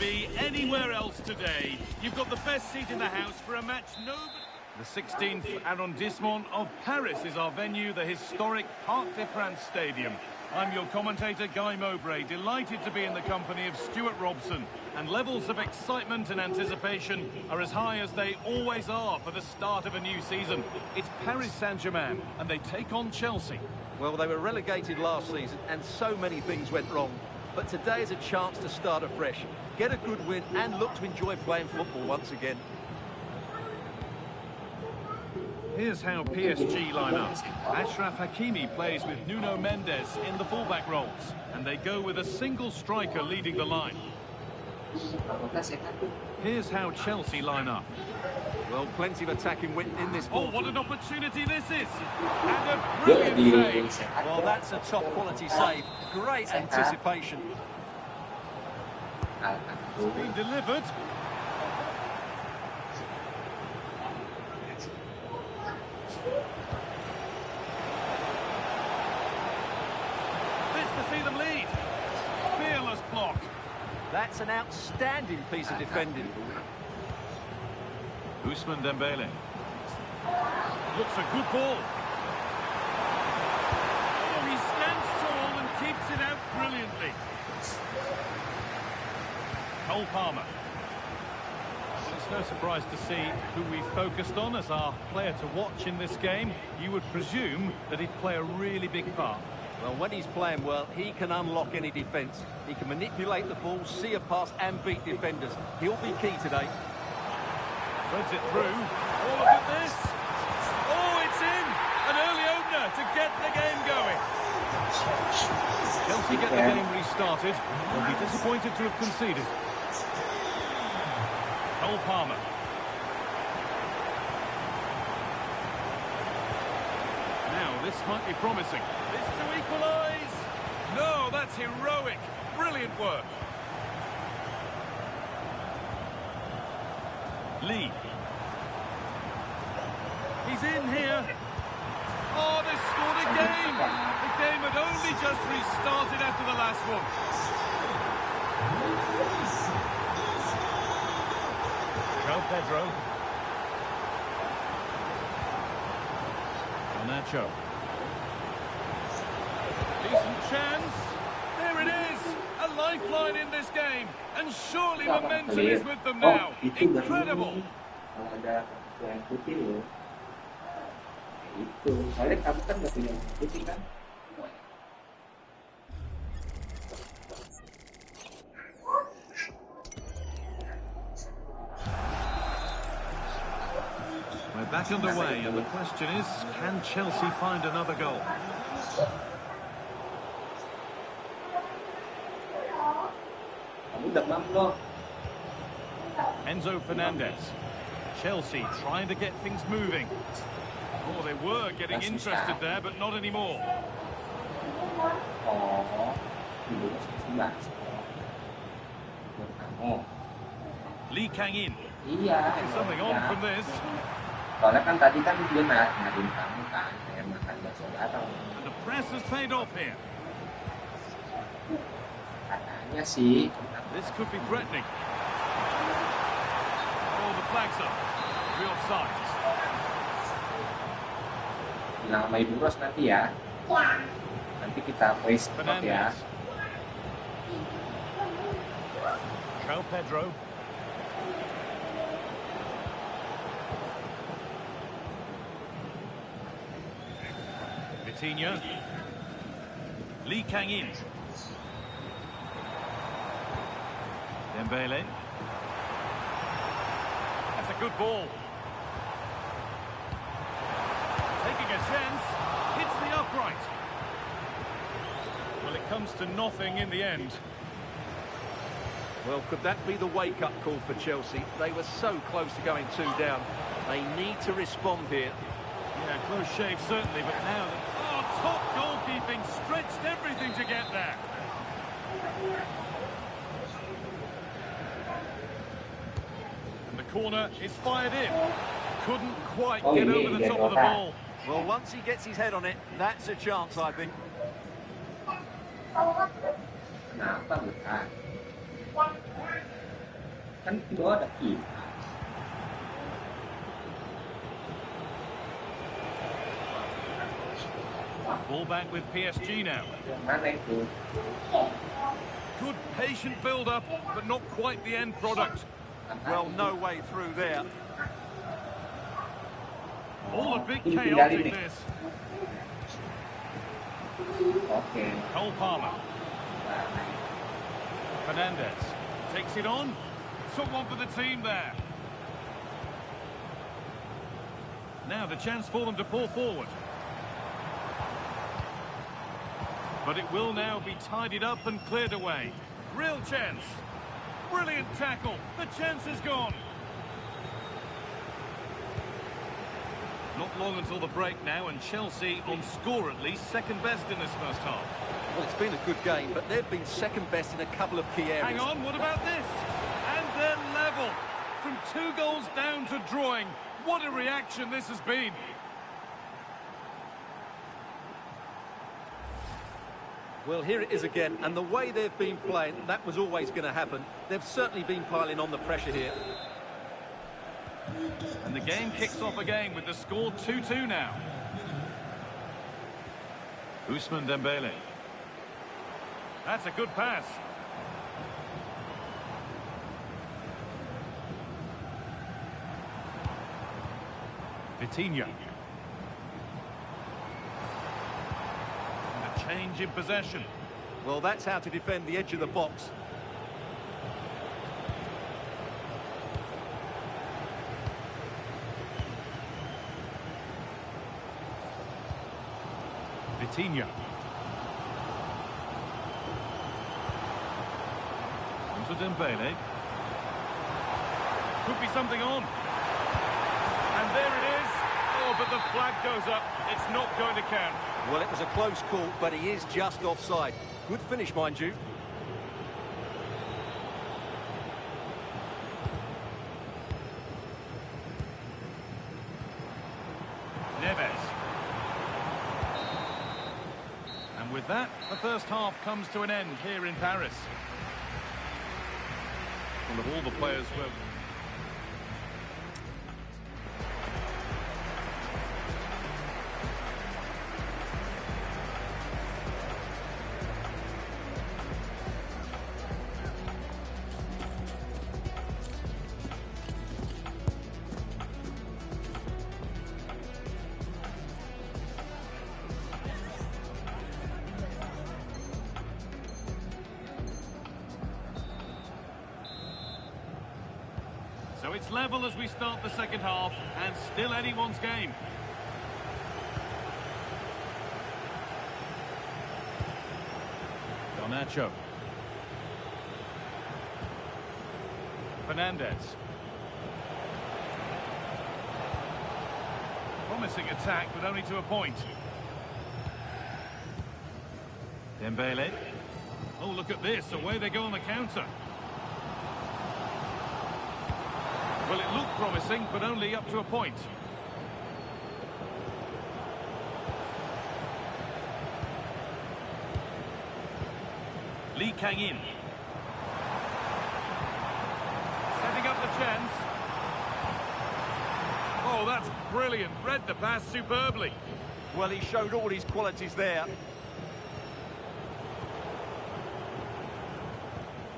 be anywhere else today. You've got the best seat in the house for a match nobody... The 16th arrondissement of Paris is our venue, the historic Parc des Princes Stadium. I'm your commentator, Guy Mowbray, delighted to be in the company of Stuart Robson. And levels of excitement and anticipation are as high as they always are for the start of a new season. It's Paris Saint-Germain, and they take on Chelsea. Well, they were relegated last season, and so many things went wrong. But today is a chance to start afresh, get a good win, and look to enjoy playing football once again. Here's how PSG line up. Achraf Hakimi plays with Nuno Mendes in the fullback roles, and they go with a single striker leading the line. Here's how Chelsea line up. Well, plenty of attacking wit in this ball. Oh, what an opportunity this is! And a brilliant save. Well, that's a top-quality save. Great anticipation. It's been delivered. To see them lead. Fearless block. That's an outstanding piece of defending. Ousmane Dembele. Looks a good ball. Oh, he stands tall and keeps it out brilliantly. Cole Palmer. It's no surprise to see who we focused on as our player to watch in this game. You would presume that he'd play a really big part. Well, when he's playing well, he can unlock any defence. He can manipulate the ball, see a pass and beat defenders. He'll be key today. Threads it through. Oh, look at this. Oh, it's in. An early opener to get the game going. Chelsea get the game restarted. They'll be disappointed to have conceded. Cole Palmer. Now, this might be promising. This to equalise. No, that's heroic. Brilliant work. Lee. He's in here. Oh, they scored again. The game had only just restarted after the last one. João Pedro. Nacho. Decent chance. There it is. A lifeline in this game. And surely momentum is with them now. Incredible. We're back underway, and the question is, can Chelsea find another goal? Enzo Fernandez. Chelsea trying to get things moving. Oh, they were getting interested there, but not anymore. Lee Kang-in. Getting something on from this. And the press has paid off here. This could be threatening. Oh, the flag's up. Real offside. May buros nanti ya. Nanti kita face stop ya. João Pedro. Vitinha. Lee Kang-in. Dembele. That's a good ball. Taking a chance. Hits the upright. Well, it comes to nothing in the end. Well, could that be the wake-up call for Chelsea? They were so close to going 2 down. They need to respond here. Yeah, close shave certainly, but now... Oh, top goalkeeping, stretched everything to get there. And the corner is fired in. Couldn't quite get over the top of the ball. Well, once he gets his head on it, that's a chance, I think. Kan di bawah ada I. Ball back with PSG now. Mana itu? Good patient build-up, but not quite the end product. Well, no way through there. All a bit Ini tinggalin chaotic, nih. this. Oke. Cole Palmer. Fernandez takes it on. Took one for the team there. Now the chance for them to pull forward. But it will now be tidied up and cleared away. Real chance. Brilliant tackle. The chance is gone. Not long until the break now, and Chelsea on score at least, second best in this first half. Well, it's been a good game, but they've been second best in a couple of key areas. Hang on, what about this? And they're level. From 2 goals down to drawing. What a reaction this has been. Well, here it is again, and the way they've been playing, that was always going to happen. They've certainly been piling on the pressure here. And the game kicks off again with the score 2-2 now. Ousmane Dembele. That's a good pass. Vitinha. And a change in possession. Well, that's how to defend the edge of the box. Vitinha. Onto Dembele. Could be something on. And there it is. Oh, but the flag goes up. It's not going to count. Well, it was a close call, but he is just offside. Good finish, mind you. Neves. And with that, the first half comes to an end here in Paris. Well, of all the players were... So it's level as we start the second half, and still anyone's game. Garnacho. Fernandez. Promising attack, but only to a point. Dembele. Oh, look at this. Away they go on the counter. Well, it looked promising, but only up to a point. Lee Kang-in. Setting up the chance. Oh, that's brilliant. Read the pass superbly. Well, he showed all his qualities there.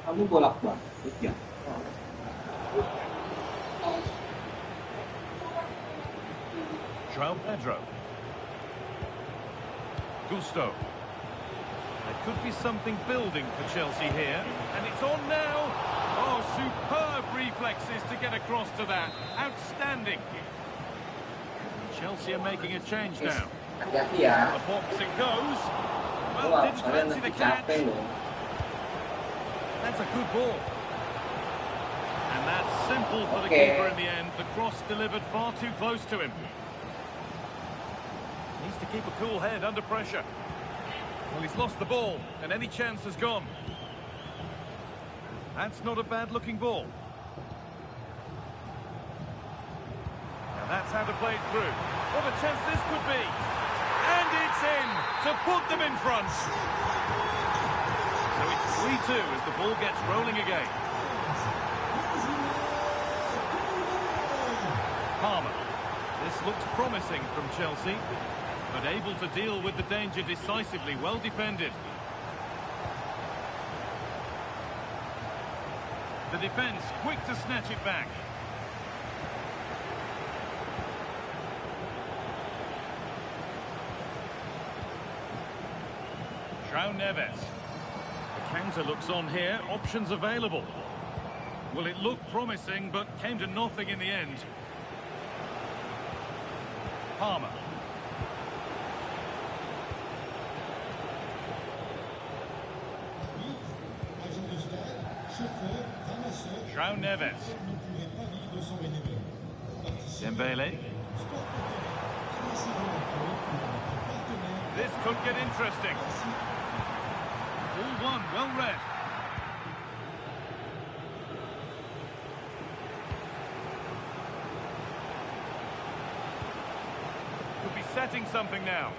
Kamu bolak-balik ya. João Pedro. Gusto. There could be something building for Chelsea here. And it's on now. Oh, superb reflexes to get across to that. Outstanding. Chelsea are making a change now. Hati-hati ya. The box it goes. Well, Wah, didn't soalnya fancy the nanti catch. capek loh. That's a good ball. And that's simple for the Okay. keeper in the end. The cross delivered far too close to him. Needs to keep a cool head under pressure. Well, he's lost the ball, and any chance has gone. That's not a bad-looking ball. Now that's how to play it through. What a chance this could be. And it's in to put them in front. So it's 3-2 as the ball gets rolling again. This looks promising from Chelsea, but able to deal with the danger decisively. Well defended. The defence quick to snatch it back. João Neves. The counter looks on here. Options available. Well, it looked promising, but came to nothing in the end. Palmer. João Neves. Dembele. This could get interesting. All one, well read. Could be setting something now.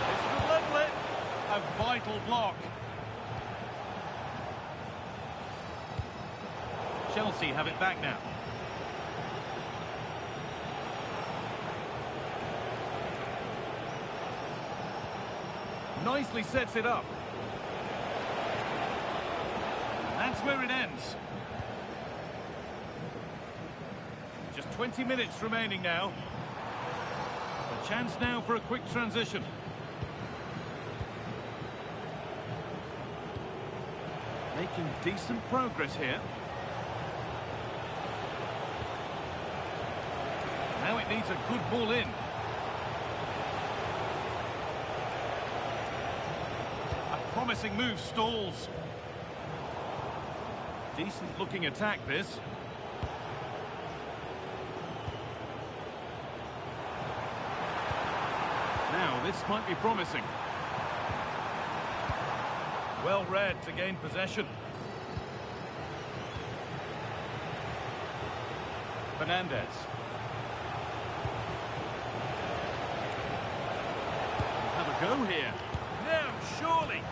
This could level it. A vital block. Chelsea have it back now. Nicely sets it up. That's where it ends. Just 20 minutes remaining now. A chance now for a quick transition. Making decent progress here. Now it needs a good ball in. A promising move stalls. Decent looking attack this. Now this might be promising. Well read to gain possession. Fernandez. Go here. Now, surely.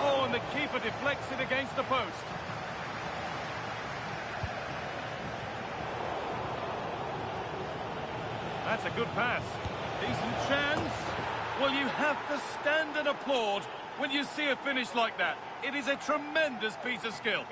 Oh, and the keeper deflects it against the post. That's a good pass. Decent chance. Well, you have to stand and applaud when you see a finish like that. It is a tremendous piece of skill.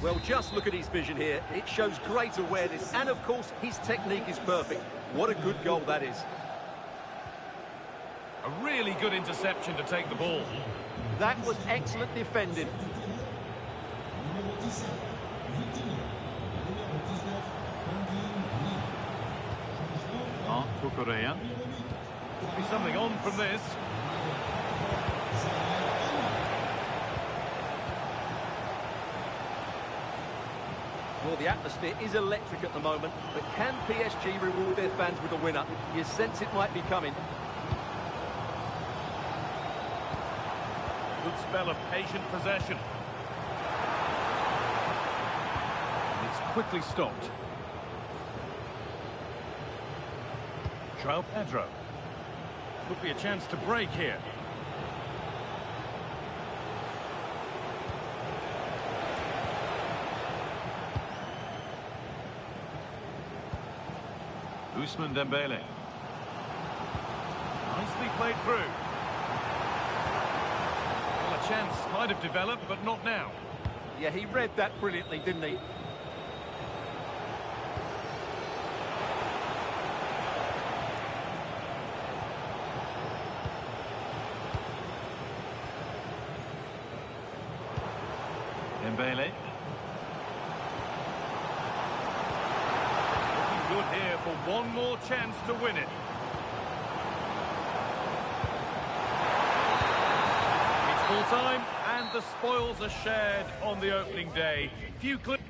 Well, just look at his vision here. It shows great awareness, and of course, his technique is perfect. What a good goal that is. A really good interception to take the ball. That was excellent defending. Cucurella. Could be something on from this. Well, the atmosphere is electric at the moment, but can PSG reward their fans with a winner? You sense it might be coming. Good spell of patient possession. It's quickly stopped. João Pedro. Could be a chance to break here. Ousmane Dembele. Nicely played through. Well, a chance might have developed, but not now. Yeah, he read that brilliantly, didn't he? Dembele. Looking good here for one more chance to win it. Full time, and the spoils are shared on the opening day. Few clips.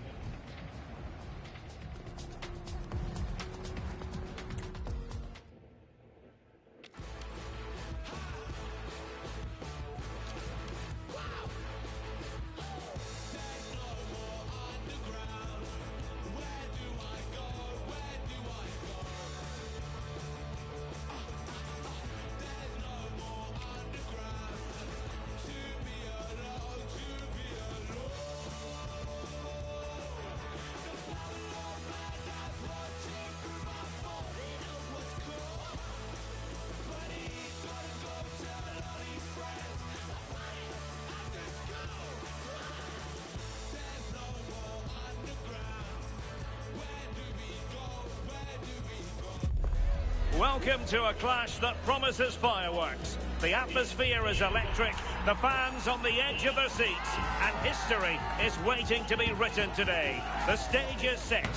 Welcome to a clash that promises fireworks. The atmosphere is electric, the fans on the edge of their seats, and history is waiting to be written today. The stage is set.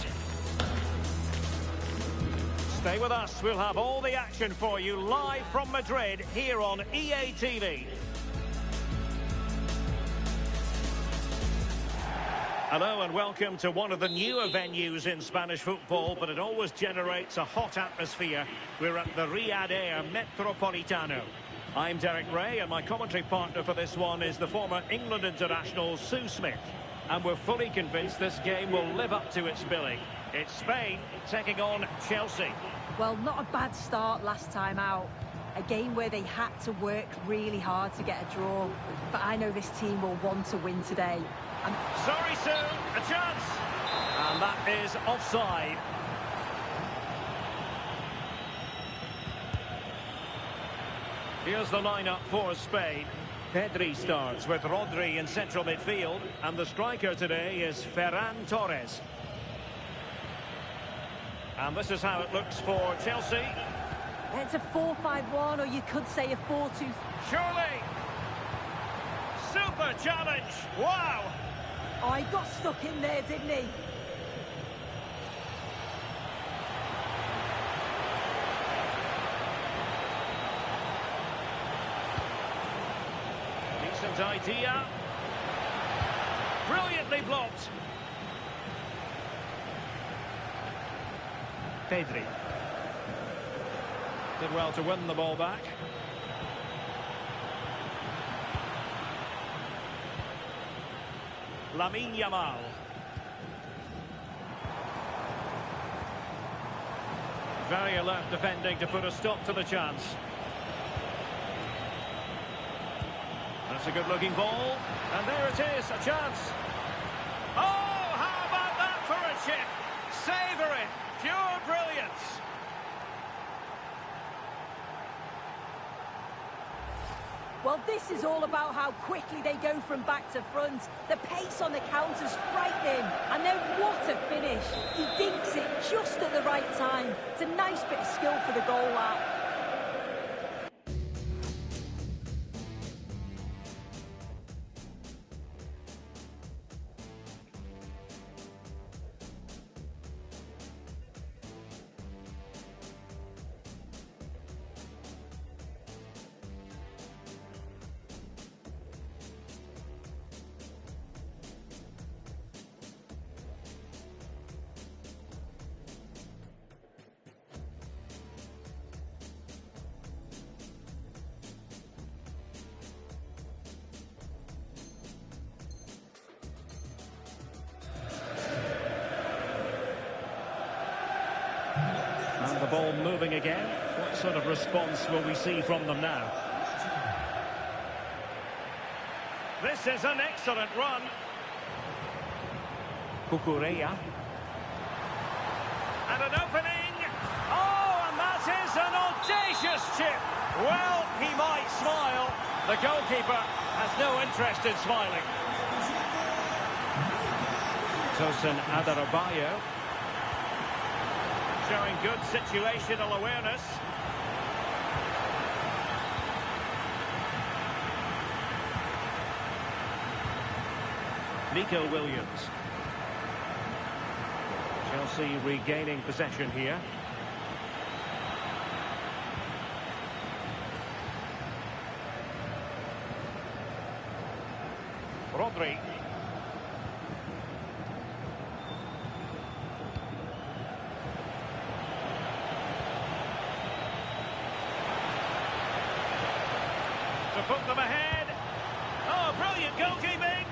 Stay with us, we'll have all the action for you live from Madrid here on EA TV. Hello and welcome to one of the newer venues in Spanish football, but it always generates a hot atmosphere. We're at the Riyadh Air Metropolitano. I'm Derek Ray, and my commentary partner for this one is the former England international Sue Smith. And we're fully convinced this game will live up to its billing. It's Spain taking on Chelsea. Well, not a bad start last time out. A game where they had to work really hard to get a draw. But I know this team will want to win today. Sorry, Sue, a chance. And that is offside. Here's the lineup for Spain. Pedri starts with Rodri in central midfield, and the striker today is Ferran Torres. And this is how it looks for Chelsea. It's a 4-5-1, or you could say a 4-2. Surely! Super challenge! Wow! Oh, he got stuck in there, didn't he? Decent idea. Brilliantly blocked. Pedri. Did well to win the ball back. Lamine Yamal. Very alert defending to put a stop to the chance. That's a good-looking ball. And there it is, a chance. Oh, how about that for a chip? Savour it. Pure brilliance. Well, this is all about how quickly they go from back to front. The pace on the counter's frightening. And then what a finish. He dinks it just at the right time. It's a nice bit of skill for the goal, that. And the ball moving again. What sort of response will we see from them now? This is an excellent run. Cucurella. And an opening. Oh, and that is an audacious chip. Well, he might smile. The goalkeeper has no interest in smiling. Tosin Adarabioyo. Showing good situational awareness. Nico Williams. Chelsea regaining possession here. put them ahead. Oh, brilliant goalkeeping.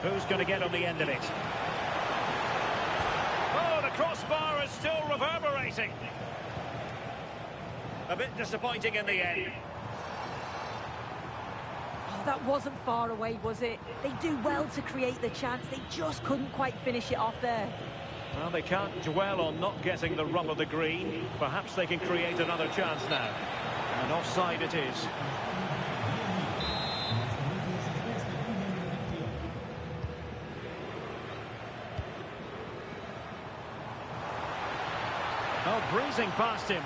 Who's going to get on the end of it? Oh, the crossbar is still reverberating. A bit disappointing in the end. Oh, that wasn't far away, was it? They do well to create the chance. They just couldn't quite finish it off there. Well, they can't dwell on not getting the rub of the green. Perhaps they can create another chance now. And offside it is. Oh, breezing past him.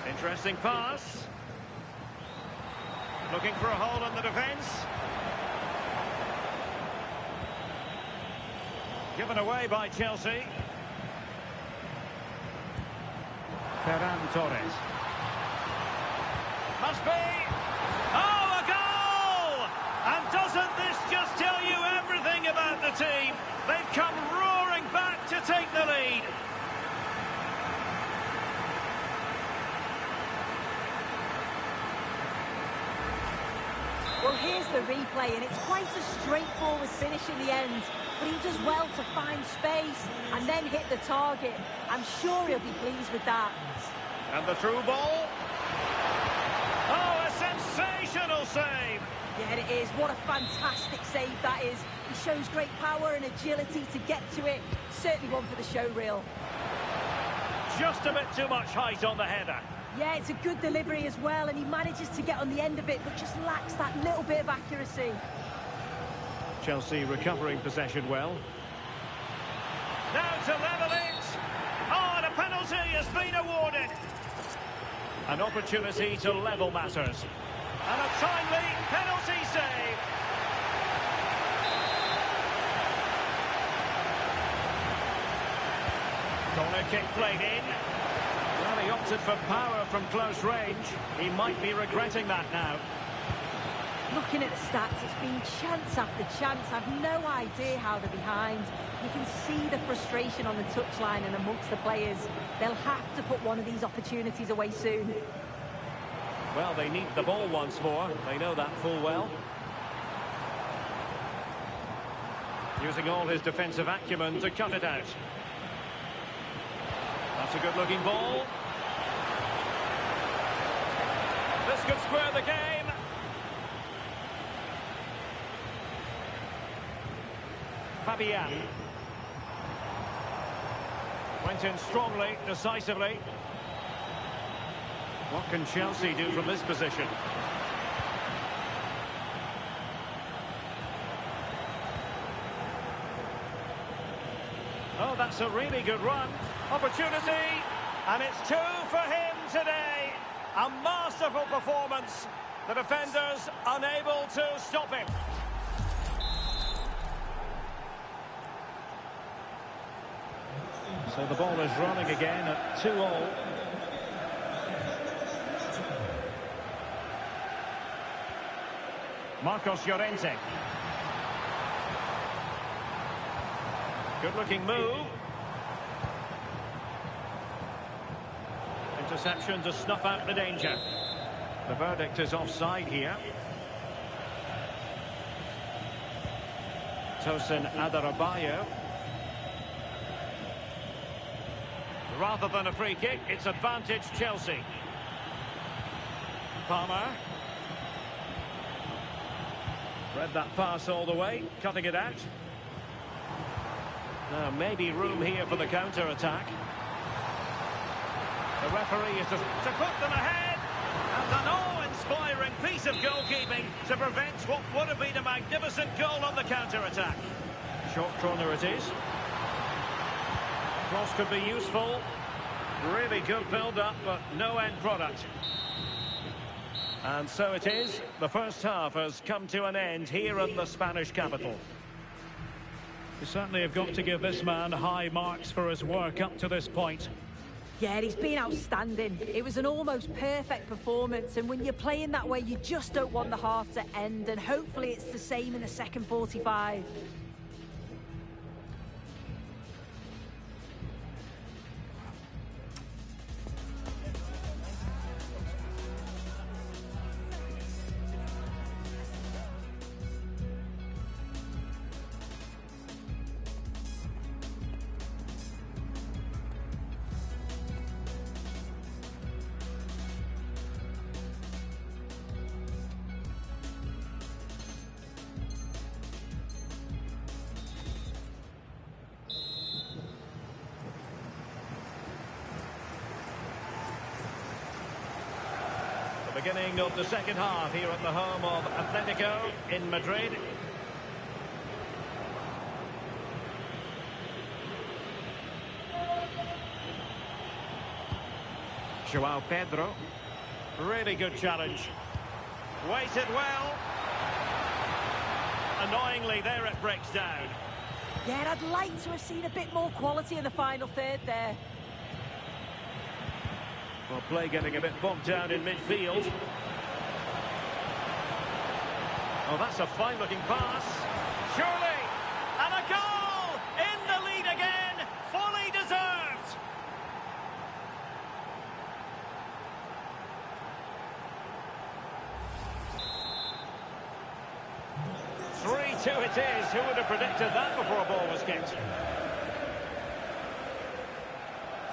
Interesting pass. Looking for a hole in the defence. Given away by Chelsea. Ferran Torres. Must be. Oh, a goal! And doesn't this just tell you everything about the team? They've come roaring back to take the lead. Well, here's the replay, and it's quite a straightforward finish in the end. But he does well to find space and then hit the target. I'm sure he'll be pleased with that. And the through ball. Oh, a sensational save. Yeah, it is. What a fantastic save that is. He shows great power and agility to get to it. Certainly one for the show reel. Just a bit too much height on the header. Yeah, it's a good delivery as well, and he manages to get on the end of it, but just lacks that little bit of accuracy. Chelsea recovering possession well. Now to level it. Oh, and a penalty has been awarded. An opportunity to level matters. And a timely penalty save. Corner kick played in. Well, he opted for power from close range. He might be regretting that now. Looking at the stats, it's been chance after chance. I've no idea how they're behind. You can see the frustration on the touchline and amongst the players. They'll have to put one of these opportunities away soon. Well, they need the ball once more. They know that full well. Using all his defensive acumen to cut it out. That's a good-looking ball. This could square the game. Fabian. Went in strongly, decisively. What can Chelsea do from this position? Oh, that's a really good run. Opportunity, and it's two for him today. A masterful performance. The defenders unable to stop him. So the ball is running again at 2-2. Marcos Llorente. Good-looking move. Interception to snuff out the danger. The verdict is offside here. Tosin Adarabioyo. Rather than a free kick, it's advantage Chelsea. Palmer. Read that pass all the way, cutting it out. Now maybe room here for the counter-attack. The referee is to put them ahead. And an awe-inspiring piece of goalkeeping to prevent what would have been a magnificent goal on the counter-attack. Short corner it is. Cross could be useful. Really good build-up, but no end product. And so it is. The first half has come to an end here in the Spanish capital. You certainly have got to give this man high marks for his work up to this point. Yeah, he's been outstanding. It was an almost perfect performance, and when you're playing that way, you just don't want the half to end, and hopefully it's the same in the second 45. The beginning of the second half here at the home of Atletico in Madrid. João Pedro. Really good challenge. Weighted well. Annoyingly, there it breaks down. Yeah, I'd like to have seen a bit more quality in the final third there. Well, play getting a bit bogged down in midfield. Oh, that's a fine-looking pass. Surely! And a goal! In the lead again! Fully deserved! Three-two it is. Who would have predicted that before a ball was kicked?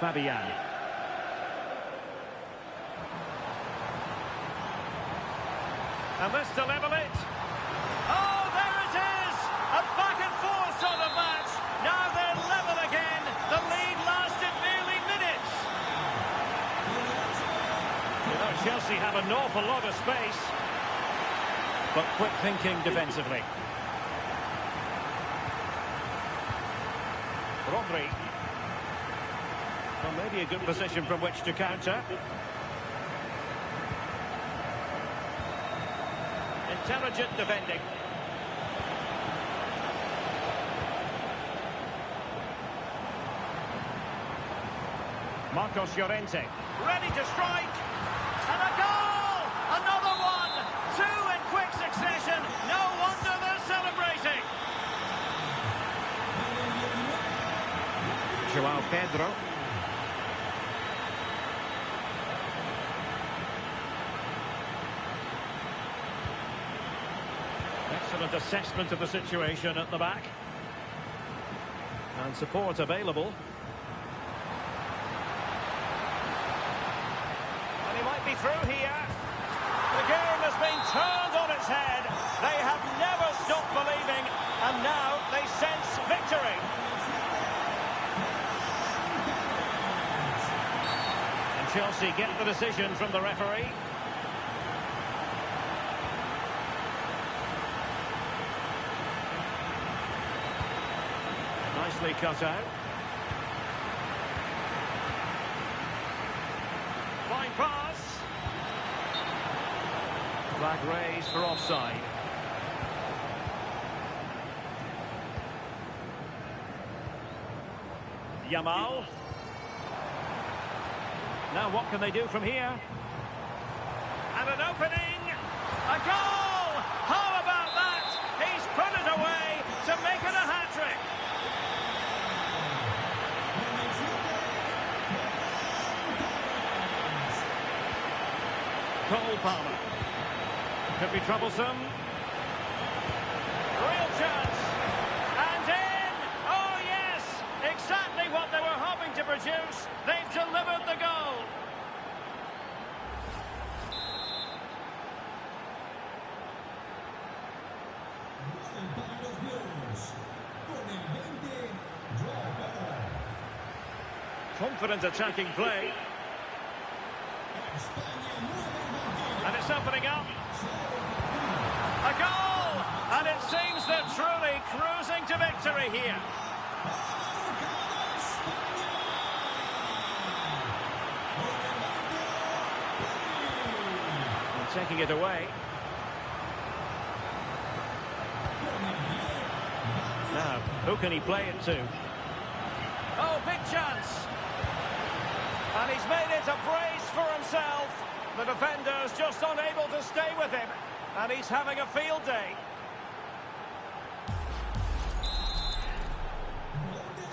Fabian. And this to level it. Oh, there it is! A back and forth sort of match. Now they're level again. The lead lasted nearly minutes. You know, Chelsea have an awful lot of space. But quick thinking defensively. Rodri. Well, maybe a good position from which to counter. Intelligent defending. Marcos Llorente. Ready to strike. And a goal! Another one! Two in quick succession. No wonder they're celebrating. João Pedro. Excellent assessment of the situation at the back. And support available. And he might be through here. The game has been turned on its head. They have never stopped believing, and now they sense victory. And Chelsea get the decision from the referee. Nicely cut out. Fine pass. Flag raised for offside. Yamal. Now what can they do from here? And an opening. A goal! How about that? He's put it away to make it a hat-trick. Cole Palmer. Could be troublesome. Real chance. And in! Oh, yes! Exactly what they were hoping to produce. They've delivered the goal. Confident attacking play. And it's opening up. A goal! And it seems they're truly cruising to victory here. And taking it away. Now, who can he play it to? Oh, big chance! And he's made it a brace for himself. The defender's just unable to stay with him. And he's having a field day.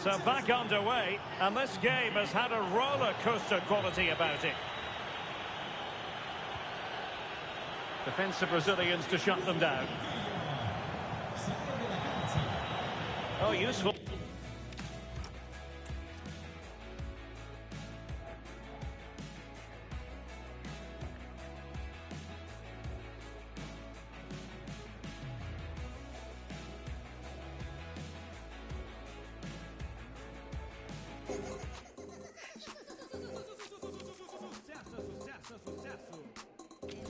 So back underway. And this game has had a roller coaster quality about it. Defensive Brazilians to shut them down. Oh, useful. Sucesso, sucesso, sucesso.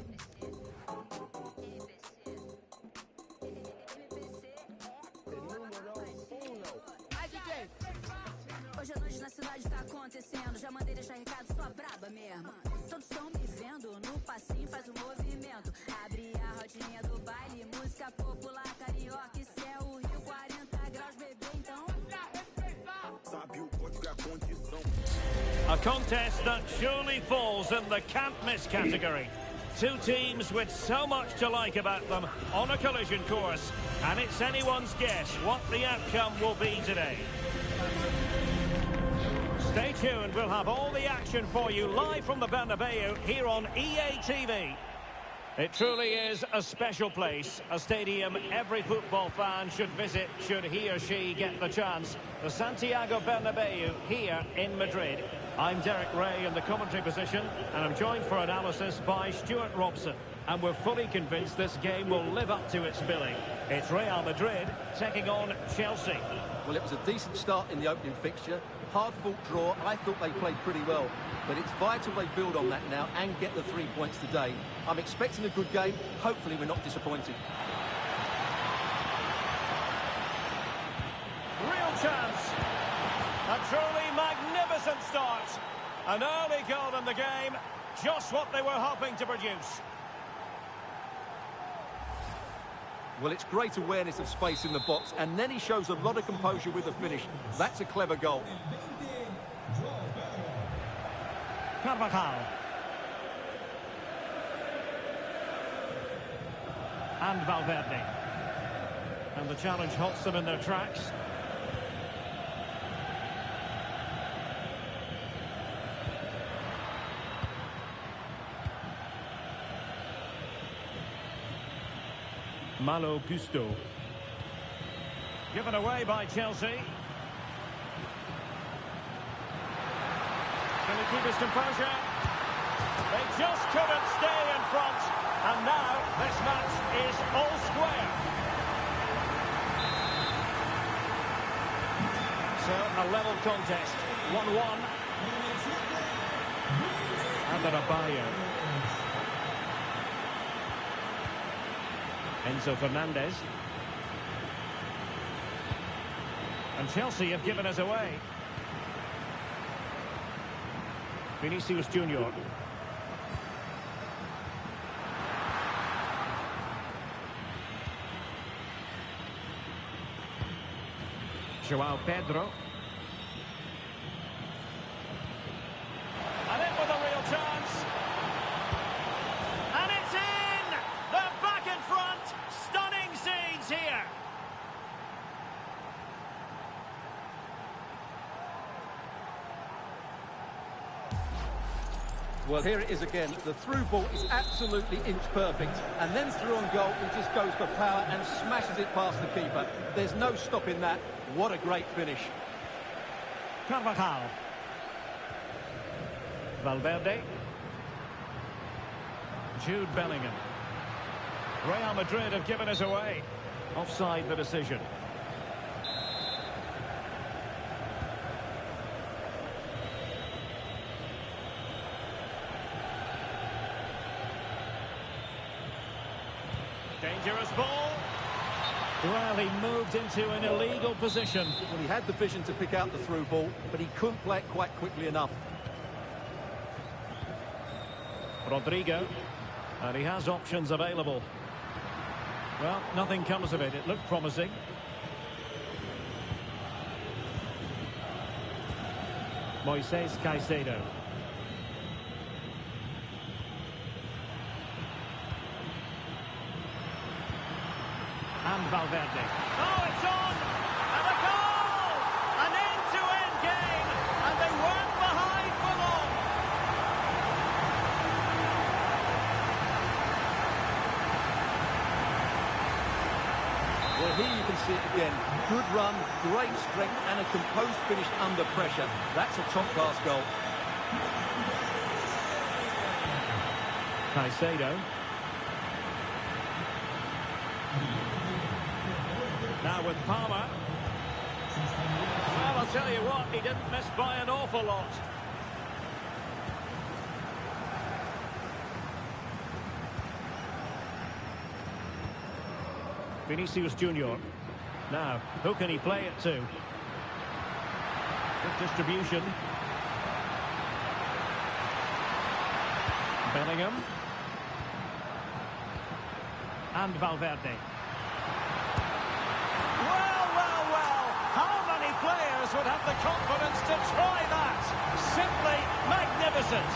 na cidade tá acontecendo. Já mandei deixar recado, sua braba mesmo. Todos estão me vendo, no passinho faz um movimento. Abre a rodinha do baile, música popular carioca. Isso é o Rio, 40 graus, bebê, então. A contest that surely falls in the can't miss category. Two teams with so much to like about them on a collision course, and it's anyone's guess what the outcome will be today. Stay tuned, we'll have all the action for you live from the Bernabeu here on EA TV. It truly is a special place, a stadium every football fan should visit should he or she get the chance. The Santiago Bernabeu here in Madrid. I'm Derek Ray in the commentary position, and I'm joined for analysis by Stuart Robson. And we're fully convinced this game will live up to its billing. It's Real Madrid taking on Chelsea. Well, it was a decent start in the opening fixture. Hard-fought draw. I thought they played pretty well. But it's vital they build on that now and get the 3 points today. I'm expecting a good game. Hopefully we're not disappointed. Real chance. A truly magnificent start. An early goal in the game. Just what they were hoping to produce. Well, it's great awareness of space in the box, and then he shows a lot of composure with the finish. That's a clever goal. Carvajal. And Valverde. And the challenge halts them in their tracks. Malo Gusto. Given away by Chelsea. Can he keep his composure? They just couldn't stay in front. And now this match is all square. So a level contest. 1-1. Adarabioyo. Enzo Fernandez. And Chelsea have given us away. Vinicius Junior. João Pedro. And in with a real chance. And it's in! They're back in front. Stunning scenes here. Well, here it is again. The through ball is absolutely inch perfect. And then through on goal, he just goes for power and smashes it past the keeper. There's no stopping that. What a great finish. Carvajal. Valverde. Jude Bellingham. Real Madrid have given us away. Offside the decision. Dangerous ball. Well, he moved into an illegal position. Well, he had the vision to pick out the through ball, but he couldn't play it quite quickly enough. Rodrigo. And he has options available. Well, nothing comes of it. It looked promising. Moises Caicedo. And Valverde. Oh, it's on! And a goal! An end-to-end game! And they weren't behind for long! Well, here you can see it again. Good run, great strength, and a composed finish under pressure. That's a top-class goal. Caicedo. Now with Palmer. Well, I'll tell you what, he didn't miss by an awful lot. Vinicius Junior. Now, who can he play it to? Good distribution. Bellingham. And Valverde. Well. How many players would have the confidence to try that? Simply magnificent.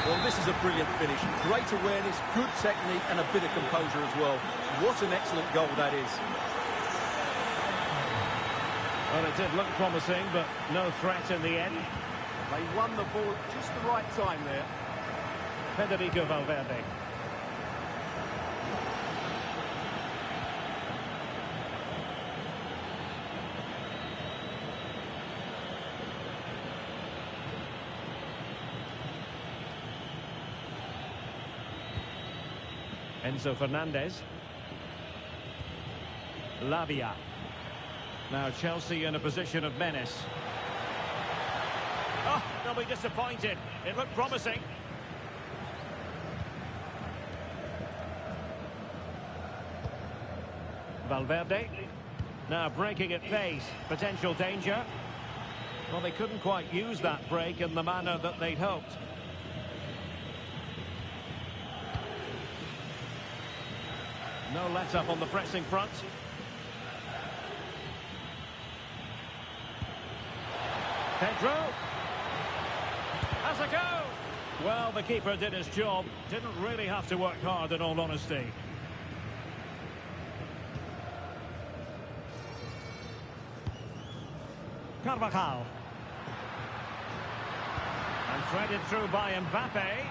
Well, this is a brilliant finish. Great awareness, good technique, and a bit of composure as well. What an excellent goal that is. Well, it did look promising, but no threat in the end. They won the ball at just the right time there. Federico Valverde. Enzo Fernandez. Lavia. Now Chelsea in a position of menace. Oh, they'll be disappointed. It looked promising. Valverde. Now breaking at pace. Potential danger. Well, they couldn't quite use that break in the manner that they'd hoped. No let-up on the pressing front. Pedro. Has a go. Well, the keeper did his job. Didn't really have to work hard, in all honesty. Carvajal. And threaded through by Mbappe.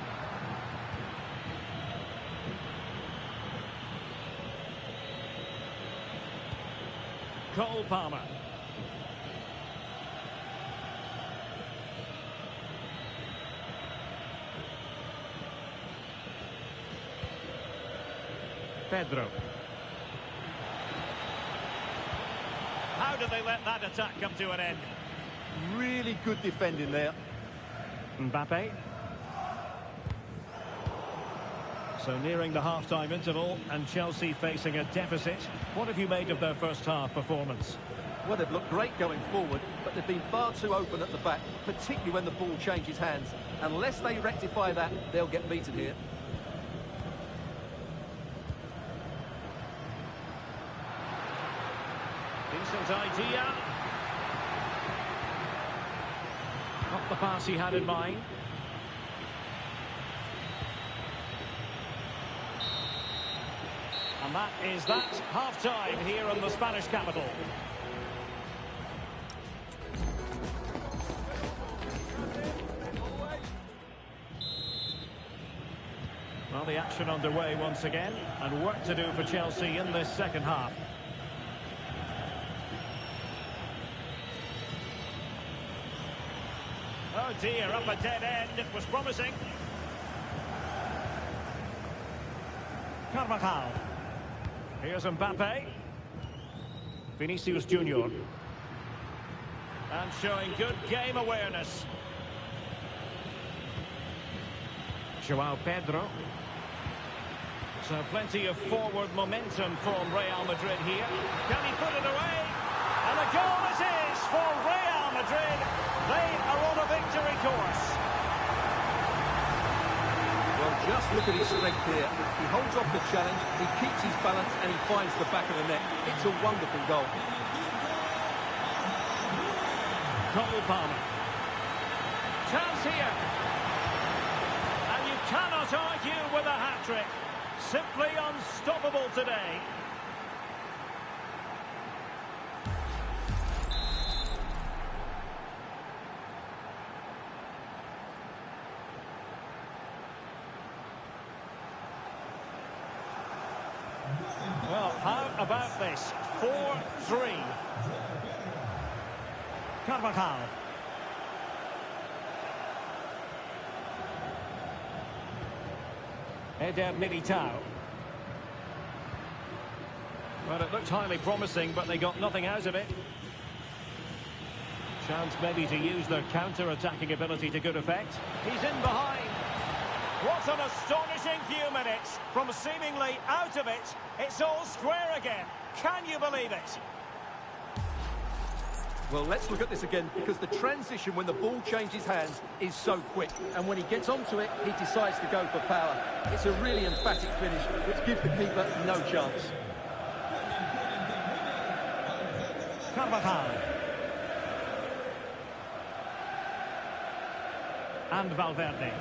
Cole Palmer. Pedro. How did they let that attack come to an end? Really good defending there. Mbappe. So nearing the half-time interval and Chelsea facing a deficit. What have you made of their first half performance? Well, they've looked great going forward, but they've been far too open at the back, particularly when the ball changes hands. Unless they rectify that, they'll get beaten here. Decent idea. Not the pass he had in mind. And that is that half-time here in the Spanish capital. Well, the action underway once again, and work to do for Chelsea in this second half. Oh dear, up a dead end. It was promising. Carvajal. Here's Mbappe. Vinicius Junior. And showing good game awareness. Joao Pedro. So plenty of forward momentum from Real Madrid here. Can he put it away? And the goal is his for Real Madrid. They are on a victory course. Well, just look at his strength here. He holds off the challenge, he keeps his balance, and he finds the back of the net. It's a wonderful goal. Cole Palmer. Chance here. And you cannot argue with a hat-trick. Simply unstoppable today. Well, how about this? 4-3. Carvajal. Eder Militao. Well, it looked highly promising, but they got nothing out of it. Chance maybe to use their counter-attacking ability to good effect. He's in behind. What an astonishing few minutes. From seemingly out of it, it's all square again. Can you believe it? Well, let's look at this again, because the transition when the ball changes hands is so quick. And when he gets onto it, he decides to go for power. It's a really emphatic finish, which gives the keeper no chance. Carvajal. And Valverde.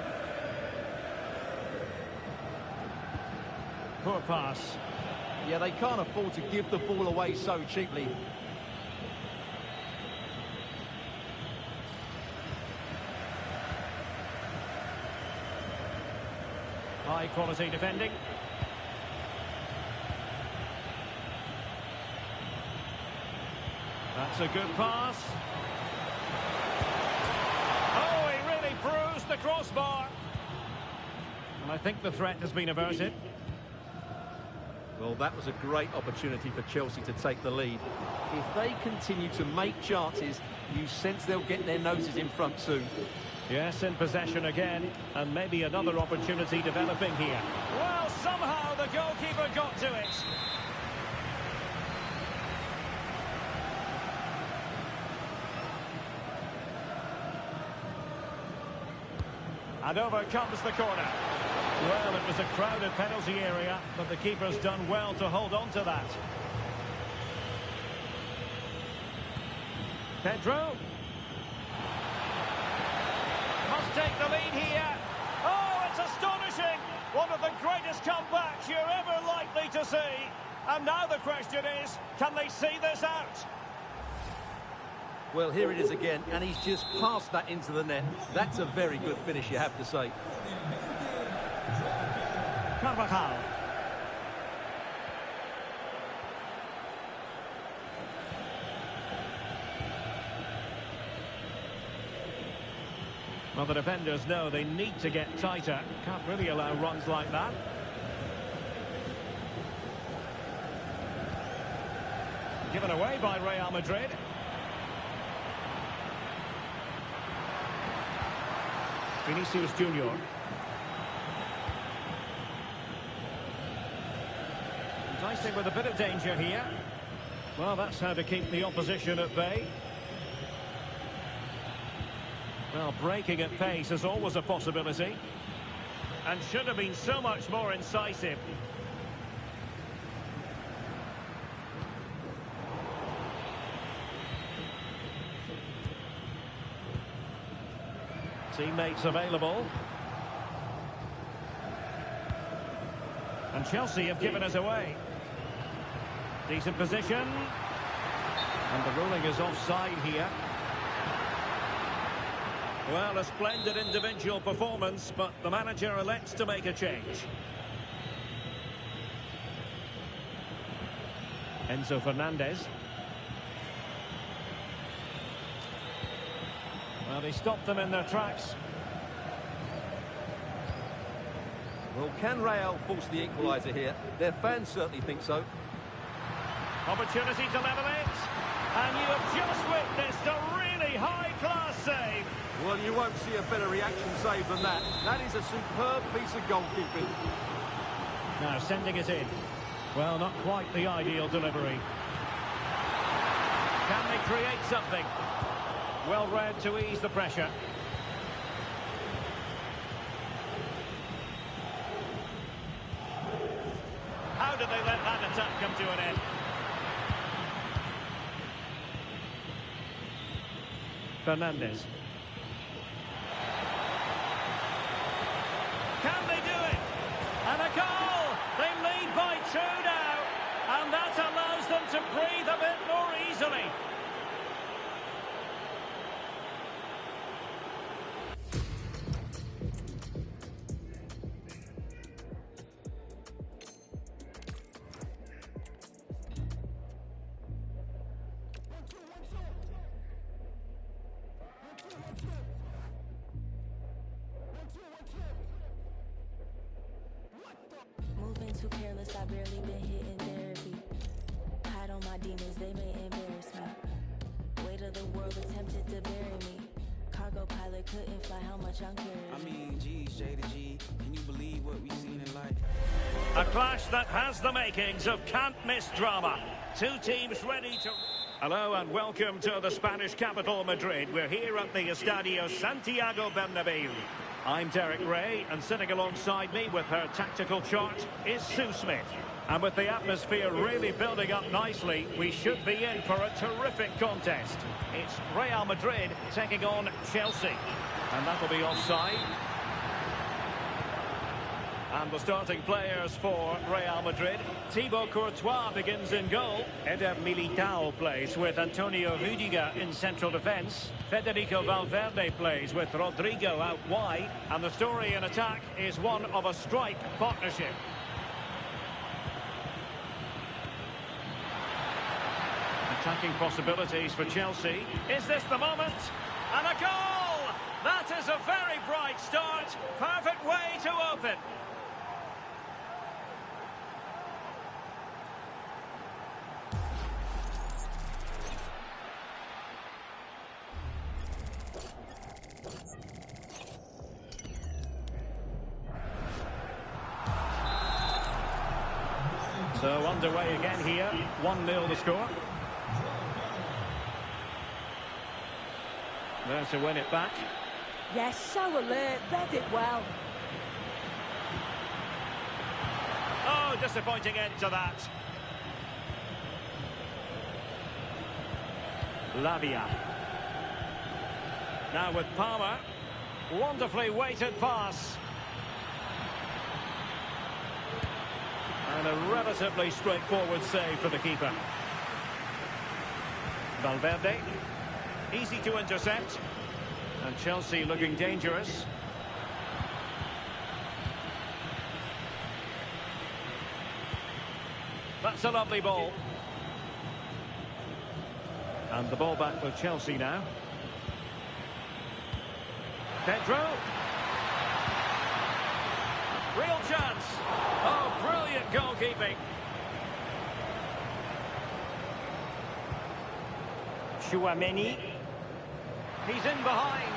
Poor pass. Yeah, they can't afford to give the ball away so cheaply. High quality defending. That's a good pass. Oh, he really bruised the crossbar. And I think the threat has been averted. Well, that was a great opportunity for Chelsea to take the lead. If they continue to make chances, you sense they'll get their noses in front soon. Yes, in possession again, and maybe another opportunity developing here. Well, somehow the goalkeeper got to it. And over comes the corner. Well, it was a crowded penalty area, but the keeper's done well to hold on to that. Pedro. Must take the lead here. Oh, it's astonishing. One of the greatest comebacks you're ever likely to see. And now the question is, can they see this out? Well, here it is again, and he's just passed that into the net. That's a very good finish, you have to say. Carvajal. Well, the defenders know they need to get tighter. Can't really allow runs like that. Given away by Real Madrid. Vinicius Junior. Enticing with a bit of danger here. Well, that's how to keep the opposition at bay. Well, breaking at pace is always a possibility. And should have been so much more incisive. Teammates available. And Chelsea have given us away. Decent position. And the ruling is offside here. Well, a splendid individual performance, but the manager elects to make a change. Enzo Fernandez. Well, he stopped them in their tracks. Well, can Real force the equaliser here? Their fans certainly think so. Opportunity to level it. And you have just witnessed a really high-class save. Well, you won't see a better reaction save than that. That is a superb piece of goalkeeping. Now sending it in. Well, not quite the ideal delivery. Can they create something? Well read to ease the pressure. How did they let that attack come to an end? Fernandez. Can they do it? And a goal! They lead by 2 now. And that allows them to breathe a bit more easily. Moving too careless, I barely been hitting therapy. Hide on my demons, they may embarrass me. Weight of the world attempted to bury me. Cargo pilot couldn't fly, how much I'm carrying. I mean, G, J to G, can you believe what we've seen in life? A clash that has the makings of can't-miss drama. Two teams ready to... Hello and welcome to the Spanish capital, Madrid. We're here at the Estadio Santiago Bernabeu. I'm Derek Ray, and sitting alongside me with her tactical chart is Sue Smith. And with the atmosphere really building up nicely, we should be in for a terrific contest. It's Real Madrid taking on Chelsea. And that'll be offside. And the starting players for Real Madrid. Thibaut Courtois begins in goal. Eder Militao plays with Antonio Rüdiger in central defence. Federico Valverde plays with Rodrigo out wide. And the story in attack is one of a strike partnership. Attacking possibilities for Chelsea. Is this the moment? And a goal! That is a very bright start. Perfect way to open. So underway again here. 1-0 the score. There to win it back. Yes, so alert, read it well. Oh, disappointing end to that. Lavia. Now with Palmer. Wonderfully weighted pass. And a relatively straightforward save for the keeper. Valverde. Easy to intercept. And Chelsea looking dangerous. That's a lovely ball. And the ball back with Chelsea now. Pedro. Real chance. Oh, brilliant goalkeeping. Chouameni. He's in behind.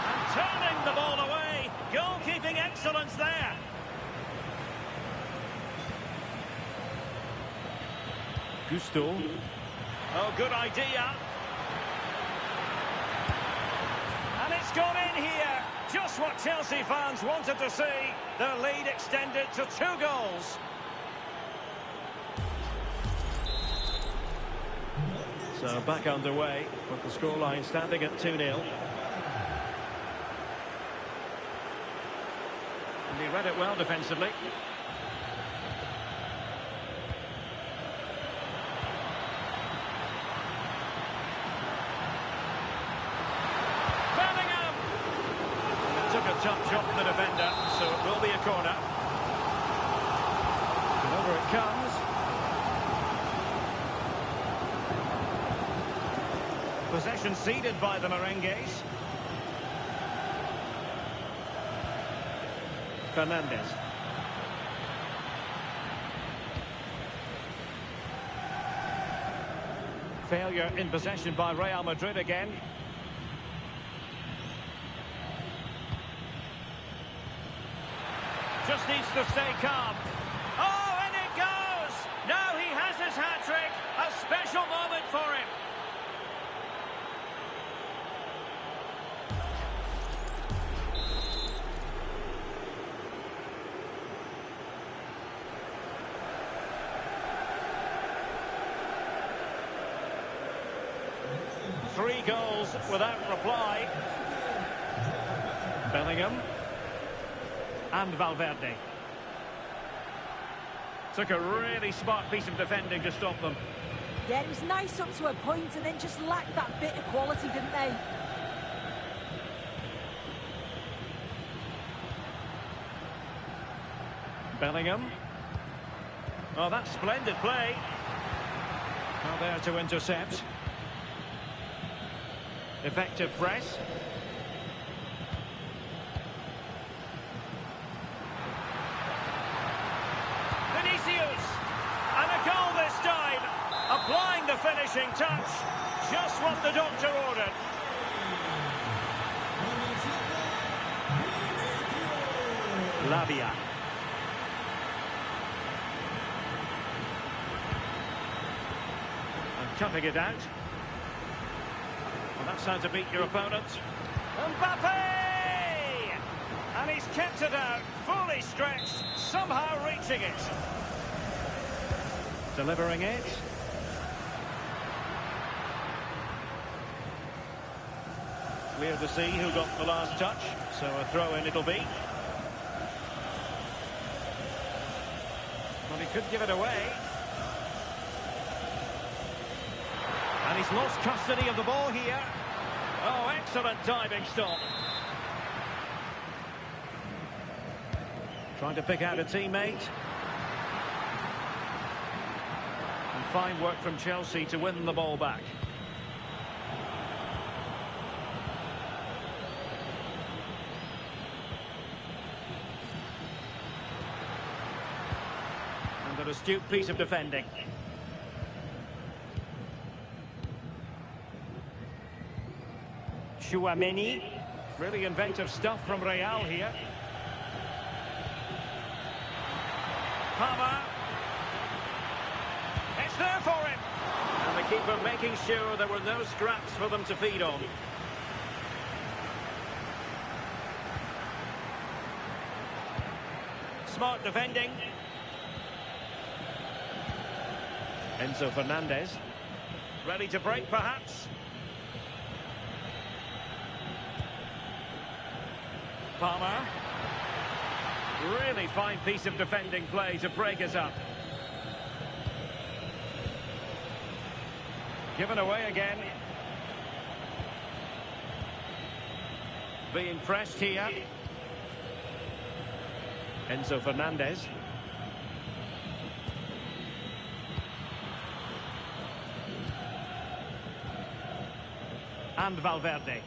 And turning the ball away. Goalkeeping excellence there. Gusto. Oh, good idea. And it's gone in here. Just what Chelsea fans wanted to see. Their lead extended to 2 goals. So back underway with the scoreline standing at 2-0. And he read it well defensively. Bellingham! Took a tough shot from the defender, so it will be a corner. And over it comes. Possession ceded by the Merengues. Fernandez. Failure in possession by Real Madrid again. Just needs to stay calm. Oh, and it goes! Now he has his hat-trick. A special moment for him. Three goals without reply. Bellingham. And Valverde. Took a really smart piece of defending to stop them. Yeah, it was nice up to a point and then just lacked that bit of quality, didn't they? Bellingham. Oh, that's splendid play. Not there to intercept. Effective press. Vinicius. And a goal this time. Applying the finishing touch. Just what the doctor ordered. Lavia. toughing it out. Well, that's how to beat your opponent. Mbappe! And he's kept it out, fully stretched, somehow reaching it. Delivering it. Clear to see who got the last touch, so a throw-in it'll be. Well, he could give it away. And he's lost custody of the ball here. Oh, excellent diving stop. Trying to pick out a teammate. And fine work from Chelsea to win the ball back. And an astute piece of defending. Chouameni. Really inventive stuff from Real here. Palmer. It's there for him. And the keeper making sure there were no scraps for them to feed on. Smart defending. Enzo Fernandez. Ready to break, perhaps. Palmer. Really fine piece of defending play to break us up. Given away again. Being pressed here. Enzo Fernandez. And Valverde.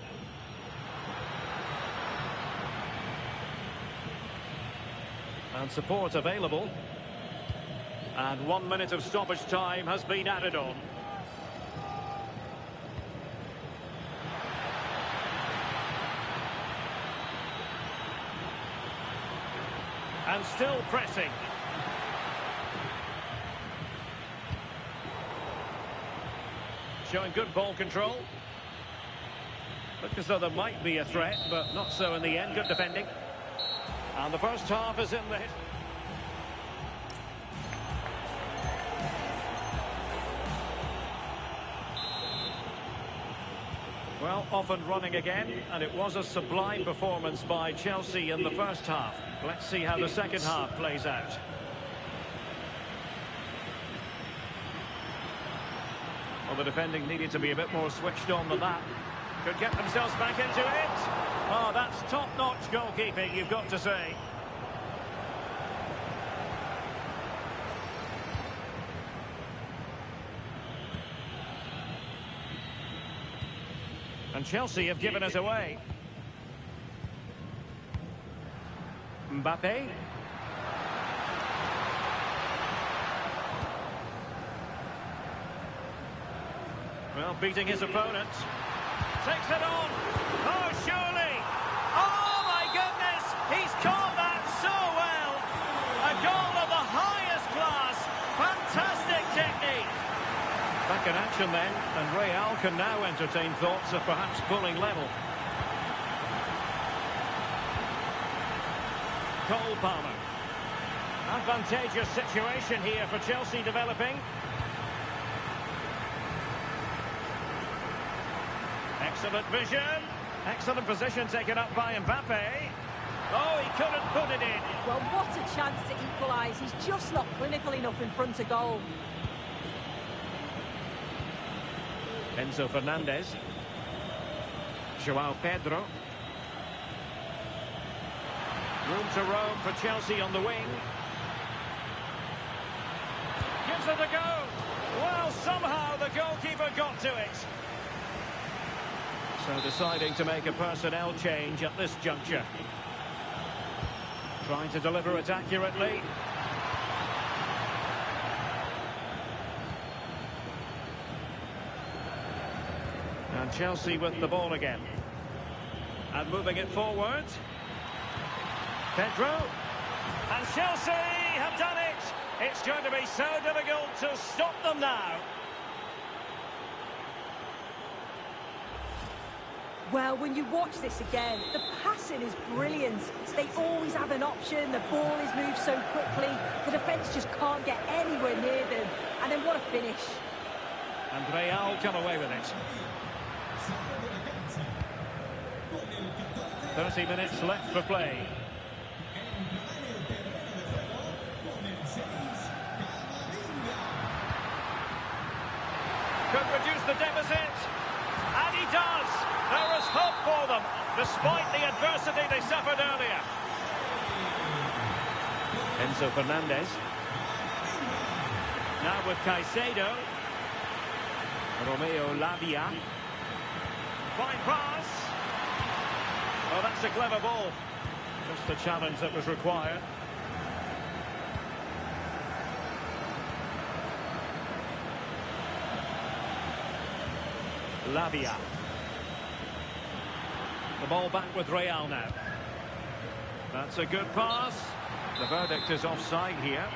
And support available. And 1 minute of stoppage time has been added on. And still pressing. Showing good ball control. Look as though there might be a threat, but not so in the end. Good defending. And the first half is in the hit. Well, off and running again, and it was a sublime performance by Chelsea in the first half. Let's see how the second half plays out. Well, the defending needed to be a bit more switched on than that. Could get themselves back into it. Oh, that's top-notch goalkeeping, you've got to say. And Chelsea have given us away. Mbappe. Well, beating his opponent. Takes it on. Oh, surely. Oh, my goodness. He's caught that so well. A goal of the highest class. Fantastic technique. Back in action then. And Real can now entertain thoughts of perhaps pulling level. Cole Palmer. Advantageous situation here for Chelsea developing. Excellent vision. Excellent position taken up by Mbappe. Oh, he couldn't put it in. Well, what a chance to equalise. He's just not clinical enough in front of goal. Enzo Fernandez. João Pedro. Room to roam for Chelsea on the wing. Gives it a go. Well, somehow the goalkeeper got to it. So deciding to make a personnel change at this juncture. Trying to deliver it accurately. And Chelsea with the ball again. And moving it forward. Pedro. And Chelsea have done it. It's going to be so difficult to stop them now. Well, when you watch this again, the passing is brilliant. They always have an option, the ball is moved so quickly, the defence just can't get anywhere near them. And then what a finish. And Real come away with it. 30 minutes left for play. Could reduce the deficit. And he does. There is hope for them, despite the adversity they suffered earlier. Enzo Fernandez. Now with Caicedo. Romeo Lavia. Fine pass. Oh, that's a clever ball. Just the challenge that was required. Lavia. The ball back with Real now. That's a good pass. The verdict is offside here.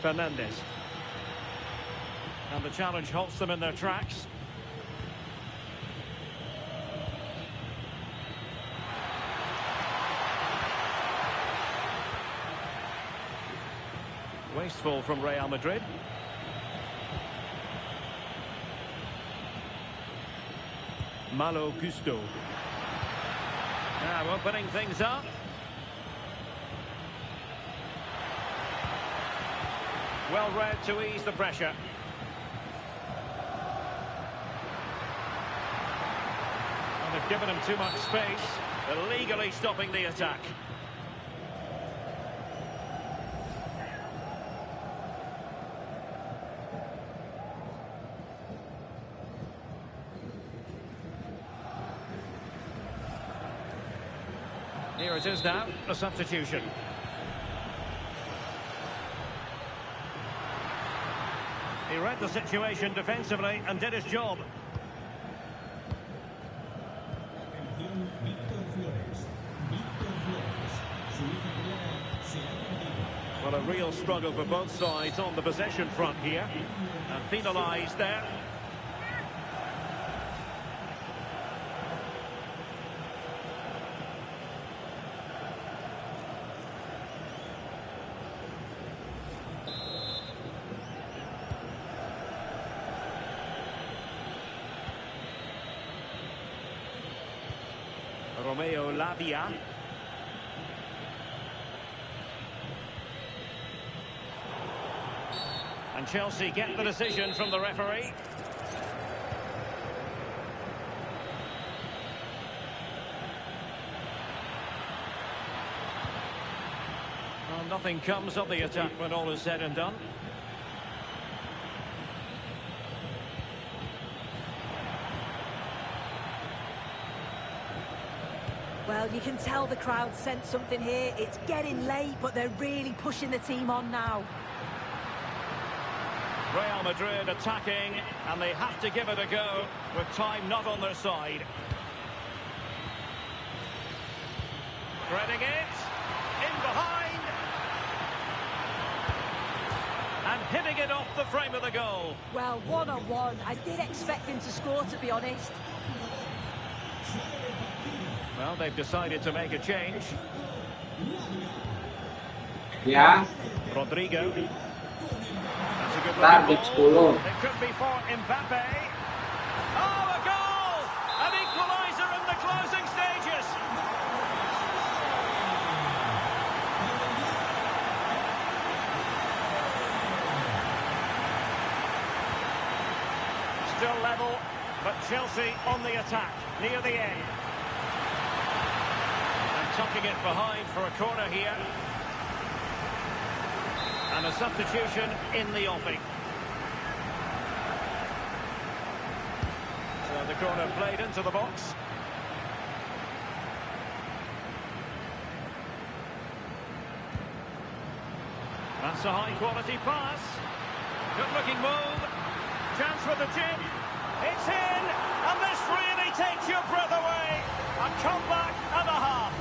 Fernandez. And the challenge halts them in their tracks. Wasteful from Real Madrid. Malo Gusto. Now opening things up. Well read to ease the pressure. And they've given him too much space, illegally stopping the attack. Here it is now, a substitution. He read the situation defensively and did his job. Well, a real struggle for both sides on the possession front here. And penalised there. Romeo Lavia. And Chelsea get the decision from the referee. Well, nothing comes of the attack when all is said and done. Well, you can tell the crowd sense something here. It's getting late, but they're really pushing the team on now. Real Madrid attacking, and they have to give it a go with time not on their side. Threading it, in behind, and hitting it off the frame of the goal. Well, one-on-one, I did expect him to score, to be honest. Well, they've decided to make a change. Ya, Rodrigo. That's a good ntar looking di ball. 10. It could be for Mbappe. Oh, a goal! An equaliser in the closing stages. Still level, but Chelsea on the attack near the end. Tucking it behind for a corner here. And a substitution in the offing. So the corner played into the box. That's a high-quality pass. Good-looking move. Chance for the chip. It's in, and this really takes your breath away. A comeback and a half.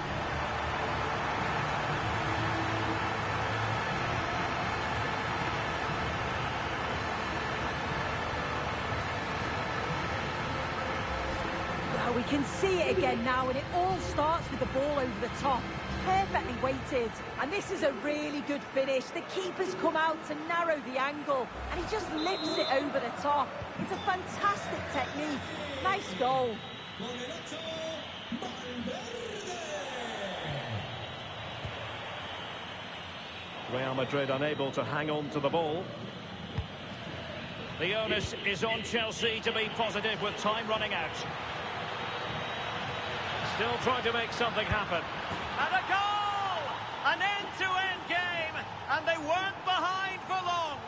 can see it again now, and it all starts with the ball over the top. Perfectly weighted. And this is a really good finish. The keeper's come out to narrow the angle, and he just lifts it over the top. It's a fantastic technique. Nice goal. Real Madrid unable to hang on to the ball. The onus is on Chelsea to be positive with time running out. Still trying to make something happen. And a goal! An end-to-end game, and they weren't behind for long.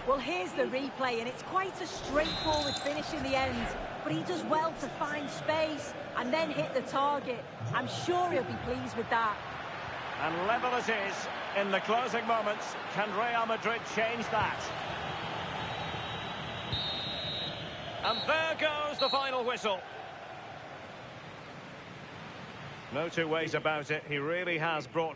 Well, here's the replay, and it's quite a straightforward finish in the end. But he does well to find space and then hit the target. I'm sure he'll be pleased with that. And level it is in the closing moments. Can Real Madrid change that? And there goes the final whistle. No two ways about it. He really has brought...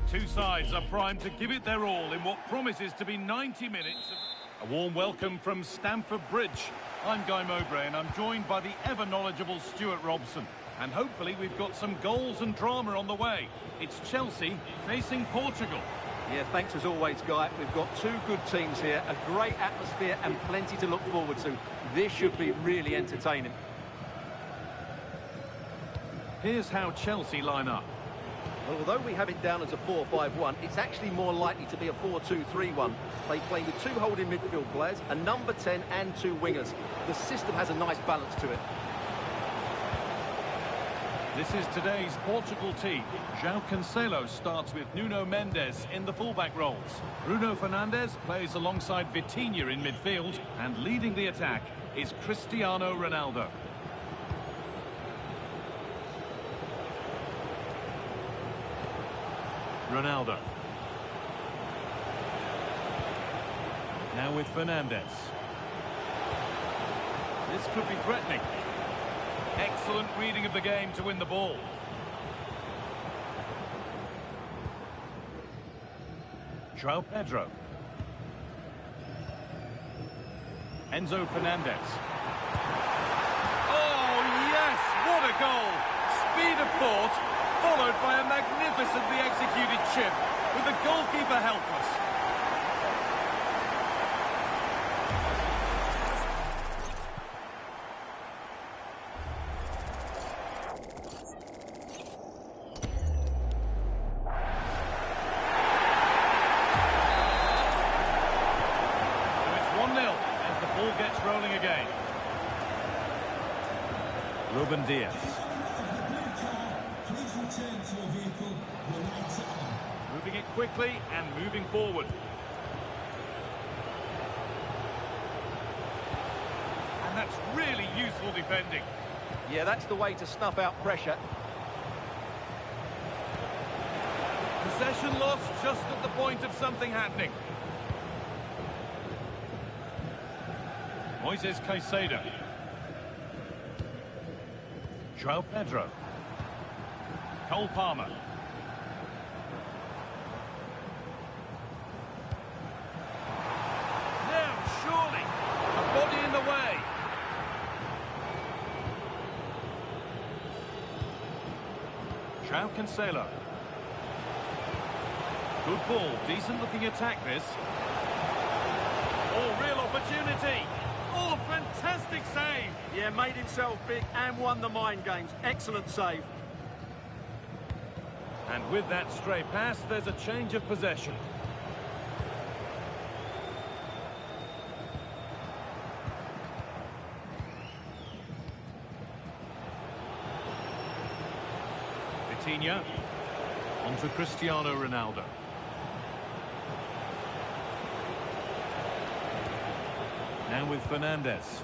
Two sides are primed to give it their all in what promises to be 90 minutes. A warm welcome from Stamford Bridge. I'm Guy Mowbray, and I'm joined by the ever-knowledgeable Stuart Robson. And hopefully we've got some goals and drama on the way. It's Chelsea facing Portugal. Yeah, thanks as always, Guy. We've got two good teams here, a great atmosphere and plenty to look forward to. This should be really entertaining. Here's how Chelsea line up. Well, although we have it down as a 4-5-1, it's actually more likely to be a 4-2-3-1. They play with two holding midfield players, a number 10 and two wingers. The system has a nice balance to it. This is today's Portugal team. João Cancelo starts with Nuno Mendes in the fullback roles. Bruno Fernandes plays alongside Vitinha in midfield, and leading the attack is Cristiano Ronaldo. Ronaldo. Now with Fernandes. This could be threatening. Excellent reading of the game to win the ball. João Pedro. Enzo Fernandez. Oh, yes! What a goal! Speed of thought, followed by a magnificently executed chip, with the goalkeeper helpless. So it's 1-0 as the ball gets rolling again. Ruben Diaz. Moving it quickly and moving forward. And that's really useful defending. Yeah, that's the way to snuff out pressure. Possession lost just at the point of something happening. Moises Caicedo. João Pedro. Cole Palmer. Now, surely, a body in the way. João Cancelo. Good ball, decent looking attack this. Oh, real opportunity. Oh, fantastic save. Yeah, made himself big and won the mind games. Excellent save. And with that stray pass, there's a change of possession. Vitinha. On to Cristiano Ronaldo. Now with Fernandes.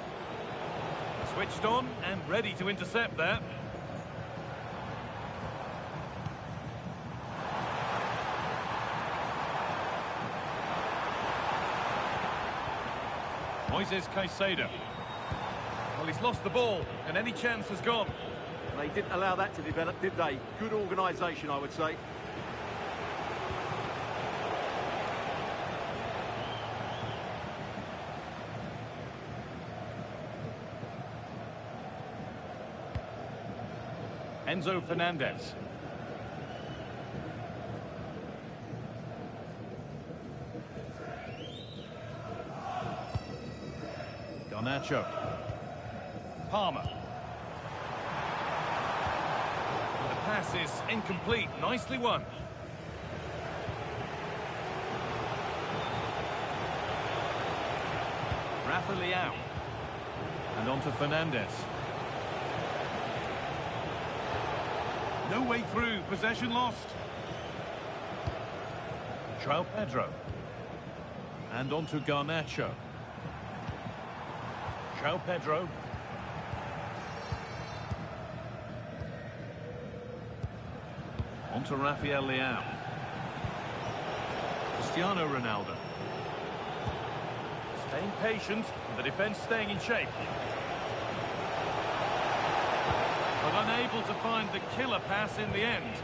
Switched on and ready to intercept there. Moises Caicedo. Well, he's lost the ball, and any chance has gone. They didn't allow that to develop, did they? Good organisation, I would say. Enzo Fernandez. Garnacho. Palmer. The pass is incomplete. Nicely won. Rafa Leao. And on to Fernandes. No way through. Possession lost. João Pedro. And on to Garnacho. João Pedro. On to Rafael Leao. Cristiano Ronaldo. Staying patient, and the defence staying in shape. But unable to find the killer pass in the end.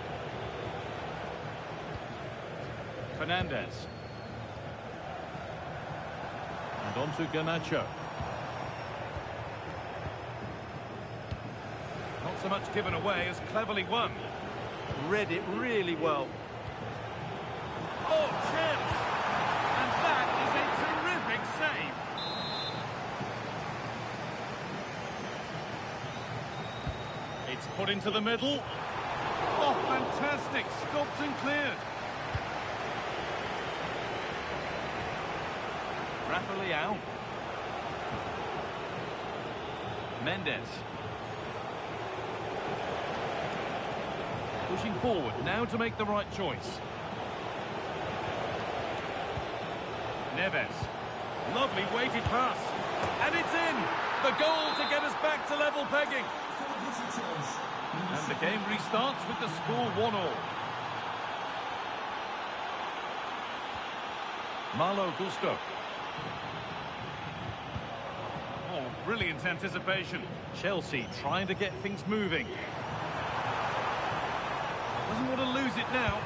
Fernandes. And on to Garnacho. Not so much given away as cleverly won. Read it really well. Oh, chance! And that is a terrific save. It's put into the middle. Oh, fantastic. Stopped and cleared. Rafa Leao. Mendes. Pushing forward now to make the right choice. Neves. Lovely weighted pass. And it's in! The goal to get us back to level pegging. And the game restarts with the score 1-1. Malo Gusto. Oh, brilliant anticipation. Chelsea trying to get things moving. Doesn't want to lose it now.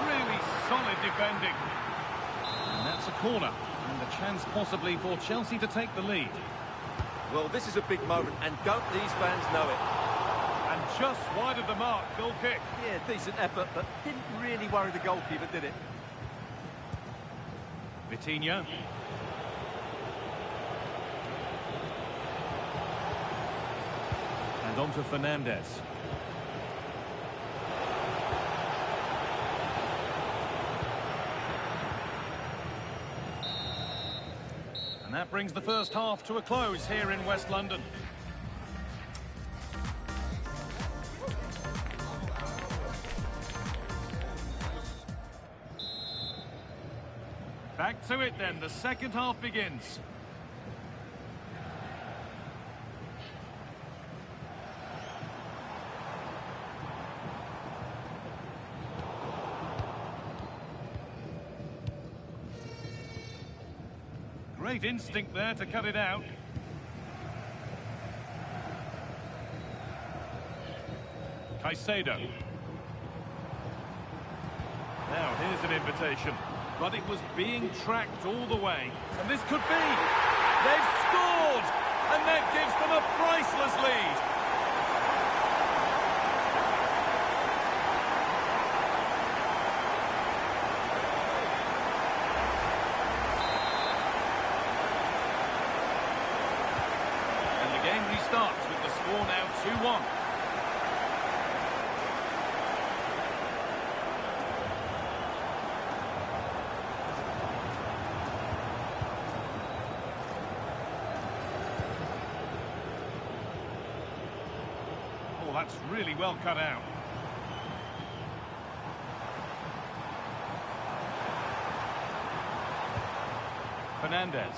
Really solid defending. And that's a corner. And a chance possibly for Chelsea to take the lead. Well, this is a big moment, and don't these fans know it? And just wide of the mark, goal kick. Yeah, decent effort, but didn't really worry the goalkeeper, did it? Vitinha. And on to Fernandes. And that brings the first half to a close here in West London. Back to it then, the second half begins. Great instinct there to cut it out. Caicedo. Now here's an invitation. But it was being tracked all the way. And this could be. They've scored! And that gives them a priceless lead. And the game restarts with the score now 2-1. That's really well cut out. Fernandez.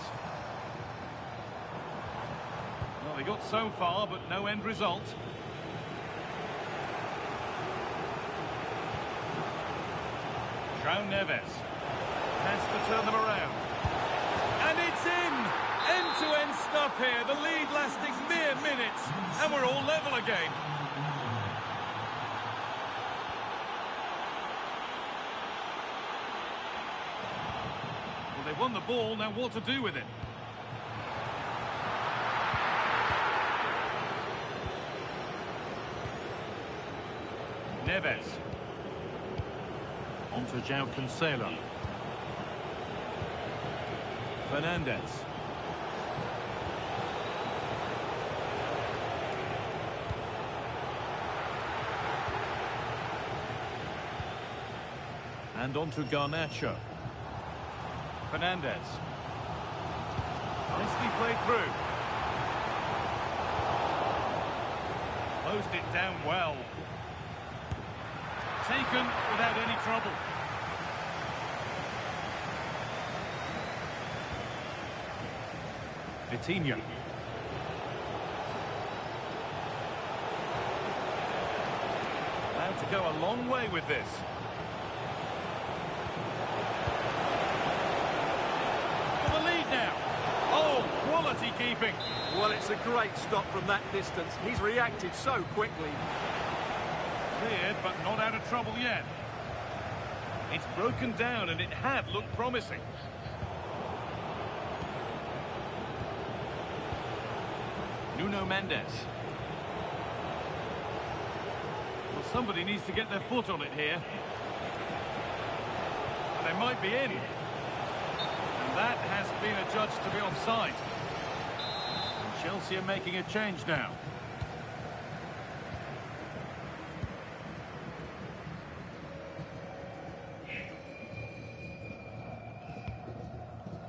Well, they got so far, but no end result. João Neves has to turn them around. And it's in! End-to-end stuff here. The lead lasting mere minutes. And we're all level again. Well, they've won the ball. Now what to do with it? Neves. On to João Cancelo. Fernandez. And on to Garnacho. Fernandez. Nicely played through. Closed it down well. Taken without any trouble. Vitinha. Allowed to go a long way with this. For the lead now. Oh, quality keeping. Well, it's a great stop from that distance. He's reacted so quickly. Cleared, but not out of trouble yet. It's broken down, and it had looked promising. Nuno Mendes. Well, somebody needs to get their foot on it here. And they might be in. And that has been adjudged to be offside. And Chelsea are making a change now.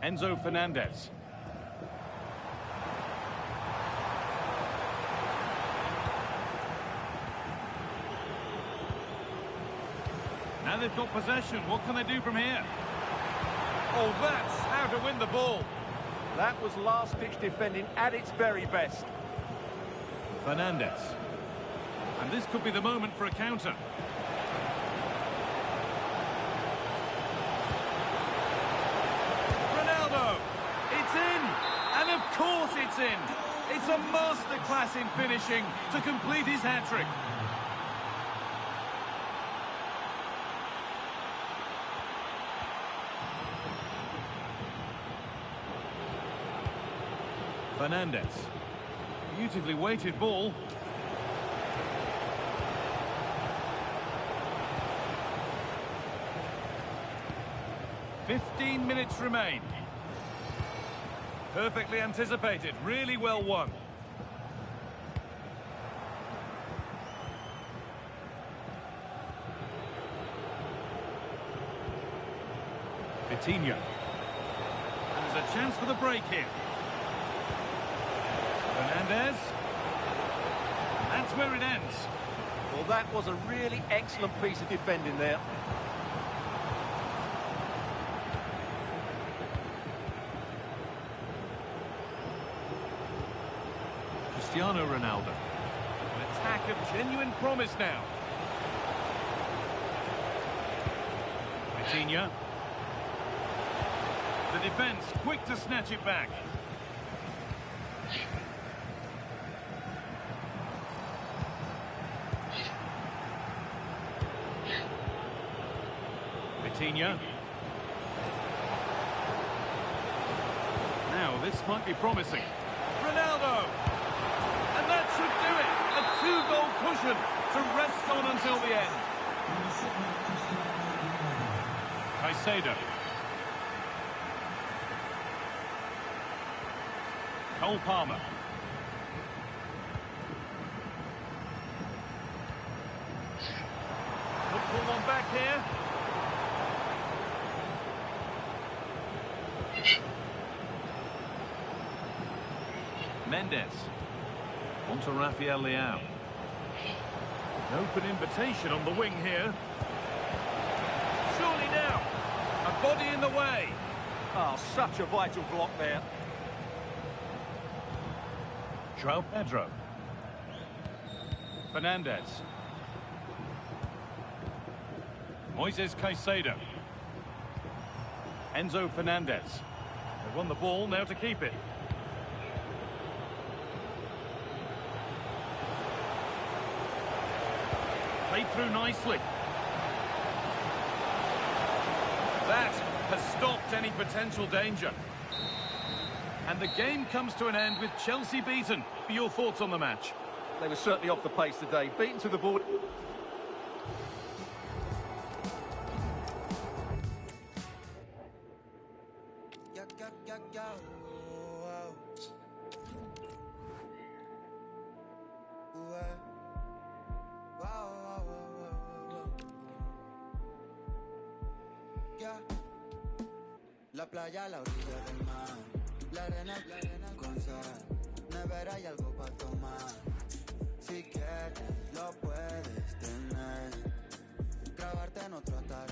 Enzo Fernandez. Now they've got possession. What can they do from here? Oh, that's how to win the ball. That was last-ditch defending at its very best. Fernandez. And this could be the moment for a counter. Ronaldo. It's in. And of course it's in. It's a masterclass in finishing to complete his hat-trick. Fernandez. Beautifully weighted ball. "15 minutes remain. Perfectly anticipated. Really well won. Vitinha. And there's a chance for the break here. Fernandez. That's where it ends. Well, that was a really excellent piece of defending there. Cristiano Ronaldo. An attack of genuine promise now. Vitinha. The defence quick to snatch it back. Vitinha. Now this might be promising. Ronaldo! And that should do it! A two-goal cushion to rest on until the end. Caicedo. Cole Palmer. Look for one back here. Mendes. On to Rafael Leao. An open invitation on the wing here. Surely now. A body in the way. Oh, such a vital block there. João Pedro. Fernandez. Moises Caicedo. Enzo Fernandez. They won the ball, now to keep it. Played through nicely. That has stopped any potential danger. And the game comes to an end with Chelsea beaten. Your thoughts on the match? They were certainly off the pace today. Beaten to the board. La playa a la orilla del mar, la arena con sal, nevera y algo para tomar. Si quieres lo puedes tener, grabarte en otro altar.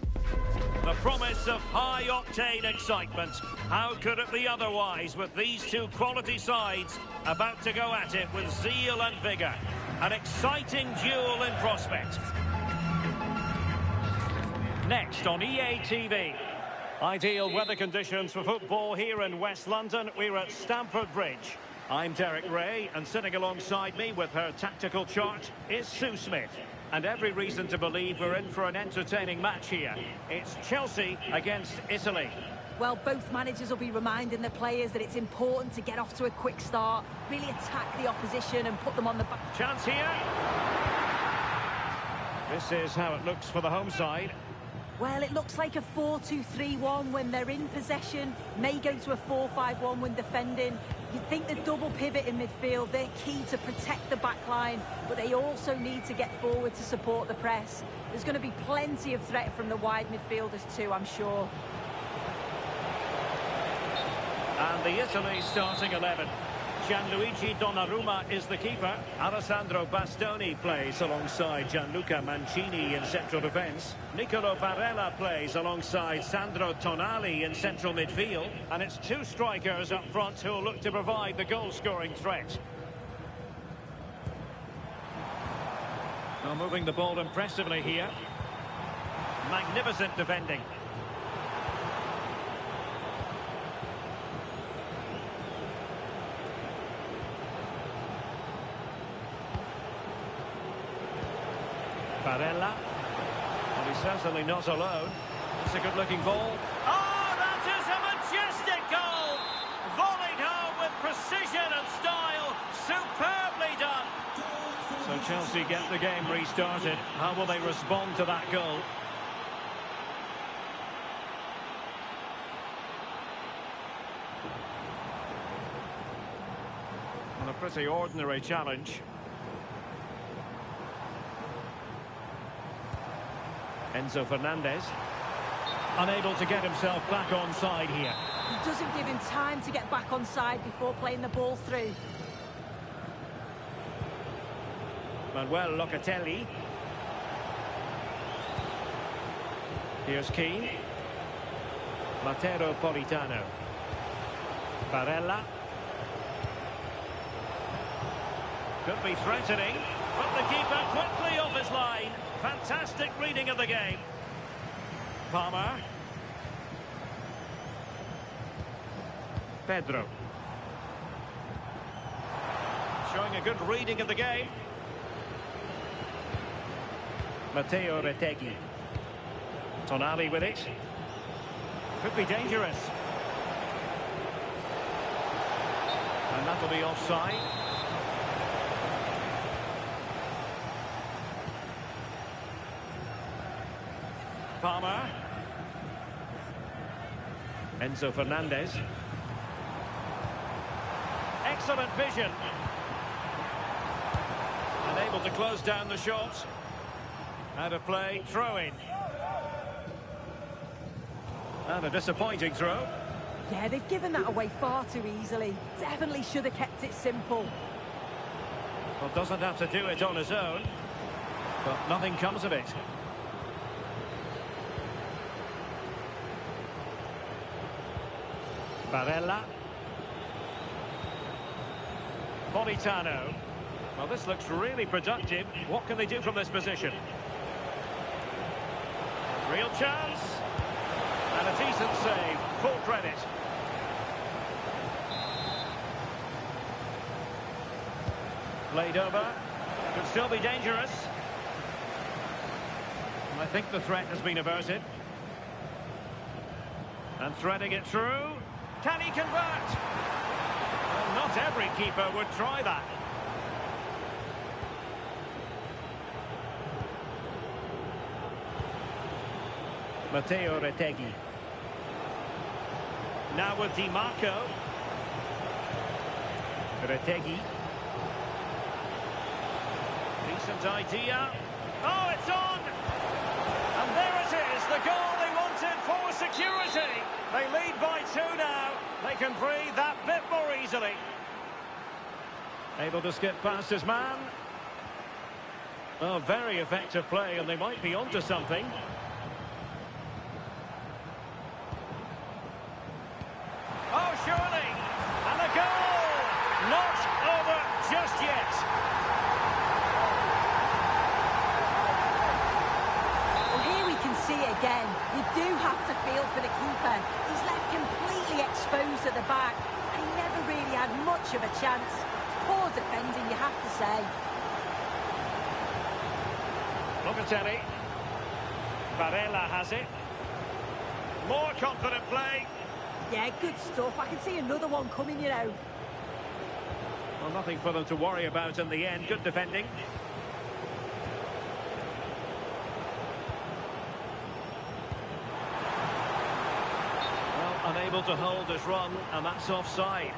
The promise of high-octane excitement. How could it be otherwise with these two quality sides about to go at it with zeal and vigour? An exciting duel in prospect. Next on EA TV. Ideal weather conditions for football here in West London. We're at Stamford Bridge. I'm Derek Ray, and sitting alongside me with her tactical chart is Sue Smith. And every reason to believe we're in for an entertaining match here. It's Chelsea against Italy. Well, both managers will be reminding the players that it's important to get off to a quick start, really attack the opposition and put them on the back. Chance here. This is how it looks for the home side. Well, it looks like a 4-2-3-1 when they're in possession. May go to a 4-5-1 when defending. You'd think the double pivot in midfield, they're key to protect the back line, but they also need to get forward to support the press. There's going to be plenty of threat from the wide midfielders too, I'm sure. And the Italy starting 11. Gianluigi Donnarumma is the keeper. Alessandro Bastoni plays alongside Gianluca Mancini in central defence. Nicolo Barella plays alongside Sandro Tonali in central midfield. And it's two strikers up front who will look to provide the goal-scoring threat. Now moving the ball impressively here. Magnificent defending. Barella. Well, he's certainly not alone. It's a good-looking ball. Oh, that is a majestic goal! Volleyed home with precision and style. Superbly done. So Chelsea get the game restarted. How will they respond to that goal? Well, a pretty ordinary challenge. Enzo Fernandez, unable to get himself back on side here. He doesn't give him time to get back on side before playing the ball through. Manuel Locatelli. Here's Keane. Matteo Politano. Barella. Could be threatening, but the keeper quickly off his line. Fantastic reading of the game. Palmer. Pedro. Showing a good reading of the game. Matteo Retegui. Tonali with it. Could be dangerous. And that'll be offside. Palmer. Enzo Fernandez. Excellent vision. And able to close down the shot. And a play, throw-in. And a disappointing throw. Yeah, they've given that away far too easily. Definitely should have kept it simple. Well, doesn't have to do it on his own. But nothing comes of it. Barella. Politano. Well, this looks really productive. What can they do from this position? Real chance. And a decent save. Full credit. Played over. Could still be dangerous. I think the threat has been averted. And threading it through. Can he convert? Well, not every keeper would try that. Matteo Retegui. Now with Di Marco. Retegui. Decent idea. Oh, it's on! And there it is, the goal they wanted for security. They lead by 2 now. They can breathe that bit more easily. Able to skip past his man. Oh, very effective play, and they might be onto something. Oh, surely! And a goal! Not over just yet. Well, here we can see it again. You do have to feel for the keeper. He's left completely exposed at the back, and he never really had much of a chance. Poor defending, you have to say. Locatelli. Barella has it. More confident play. Yeah, good stuff. I can see another one coming, you know. Well, nothing for them to worry about in the end. Good defending. Well, unable to hold his run, and that's offside.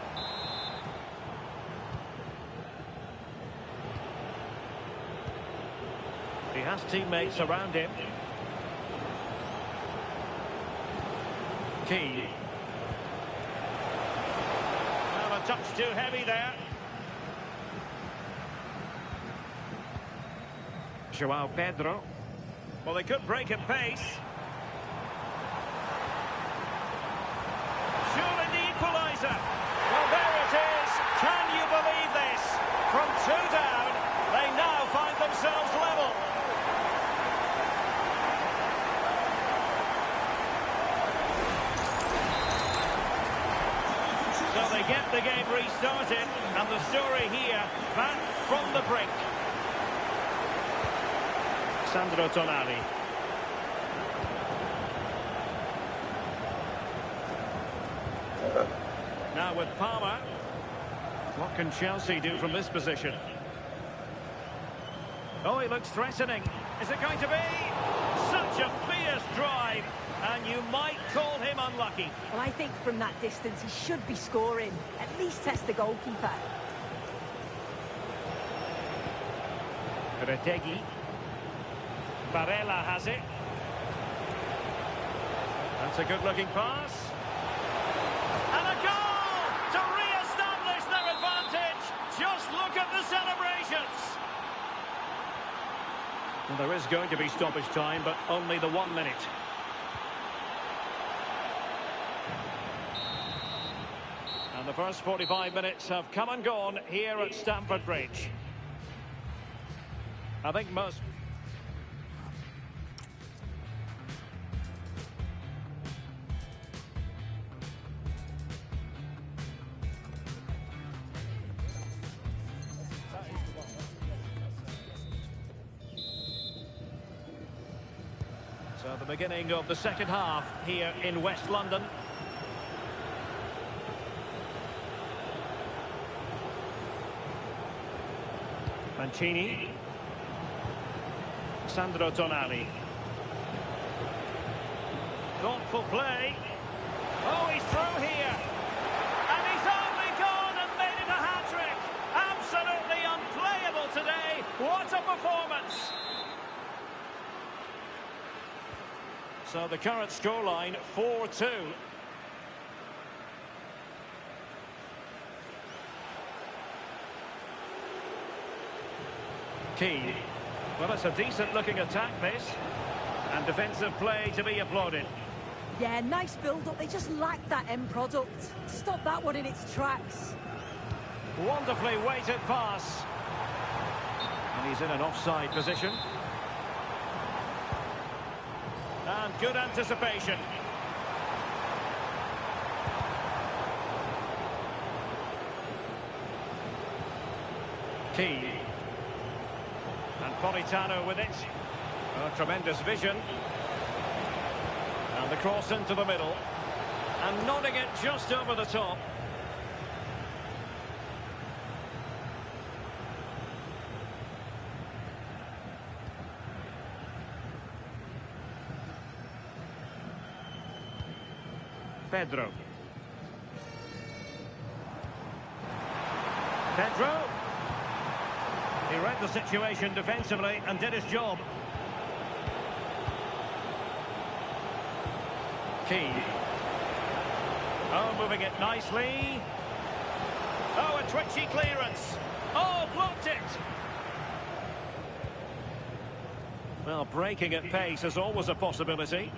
He has teammates around him. Key. Well, a touch too heavy there. Joao Pedro. Well, they could break at pace. Surely the equaliser. Well, there it is. Can you believe this? From 2 down, they now find themselves level. So they get the game restarted, and the story here, back from the brink. Sandro Tonali. Now with Palmer. What can Chelsea do from this position? Oh, he looks threatening. Is it going to be? Such a fierce drive. And you might call him unlucky. Well, I think from that distance he should be scoring. At least test the goalkeeper. Retegui. Barella has it. That's a good-looking pass. And a goal to re-establish their advantage. Just look at the celebrations. Well, there is going to be stoppage time, but only the 1 minute. And the first 45 minutes have come and gone here at Stamford Bridge. I think most... So the beginning of the second half here in West London. Mancini. Sandro Tonali. Thoughtful play. Oh, he's through here. And he's only gone and made it a hat-trick. Absolutely unplayable today. What a performance. So the current scoreline, 4-2. Key. Well, it's a decent-looking attack, this. And defensive play to be applauded. Yeah, nice build-up. They just lack that end product. Stop that one in its tracks. Wonderfully weighted pass. And he's in an offside position. And good anticipation. Key. And Politano with it. Oh, tremendous vision. And the cross into the middle. And nodding it just over the top. Pedro. He read the situation defensively and did his job. Key. Oh, moving it nicely. Oh, a twitchy clearance. Oh, blocked it. Well, breaking at pace is always a possibility.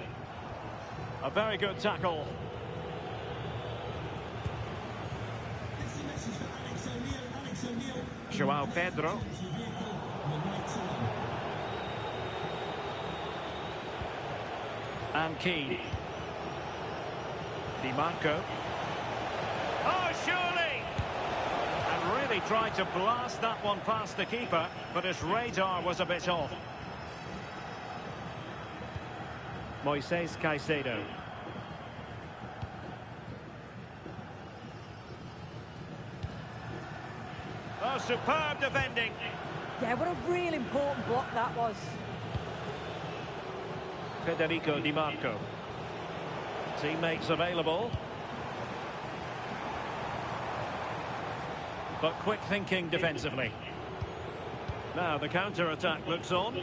A very good tackle. João Pedro. And Key. Di Marco. Oh, surely! And really tried to blast that one past the keeper, but his radar was a bit off. Moises Caicedo. Oh, superb defending. Yeah, what a real important block that was. Federico Di Marco. Teammates available. But quick thinking defensively. Now the counter-attack looks on.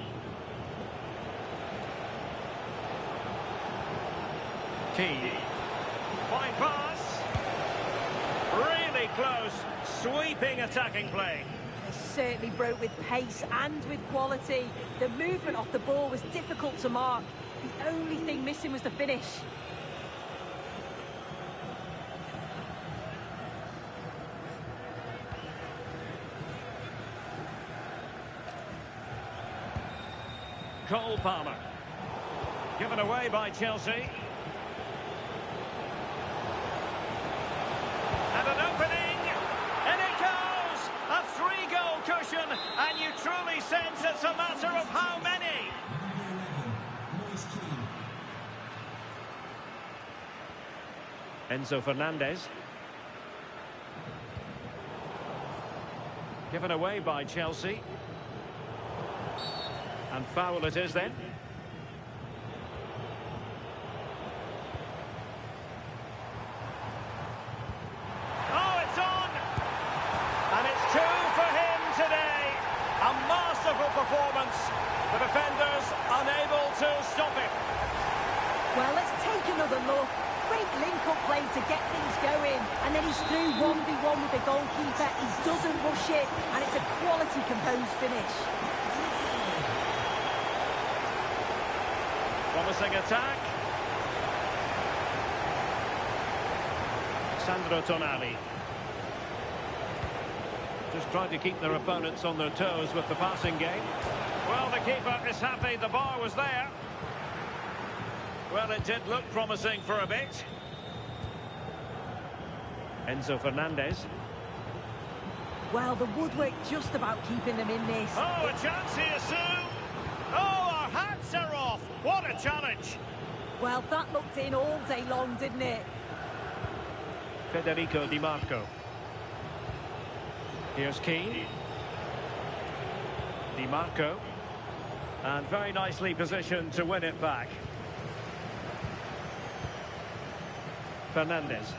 Key. Fine pass. Really close. Sweeping attacking play. They certainly broke with pace and with quality. The movement off the ball was difficult to mark. The only thing missing was the finish. Cole Palmer. Given away by Chelsea. And an opening. And it goes! A 3-goal cushion. And you truly sense it's a matter of how many. Enzo Fernandez. Given away by Chelsea. And foul it is then. Oh, it's on! And it's 2 for him today. A masterful performance. The defenders unable to stop it. Well, let's take another look. Great link-up play to get things going. And then he's through 1v1 with the goalkeeper. He doesn't rush it. And it's a quality composed finish. Promising attack. Sandro Tonali. Just trying to keep their opponents on their toes with the passing game. Well, the keeper is happy the bar was there. Well, it did look promising for a bit. Enzo Fernandez. Well, the woodwork just about keeping them in this. Oh, a chance here, Sue. Oh, our hats are off. What a challenge. Well, that looked in all day long, didn't it? Federico Di Marco. Here's Keane. Di Marco. And very nicely positioned to win it back. Fernandez.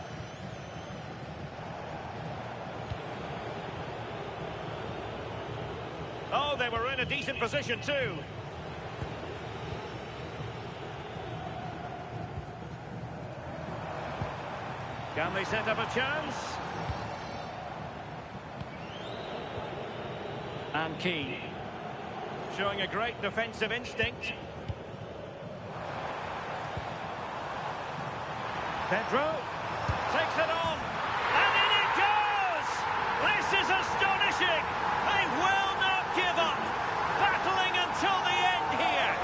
Oh, they were in a decent position too. Can they set up a chance? And Keane. Showing a great defensive instinct. Pedro takes it on, and in it goes! This is astonishing! They will not give up, battling until the end here.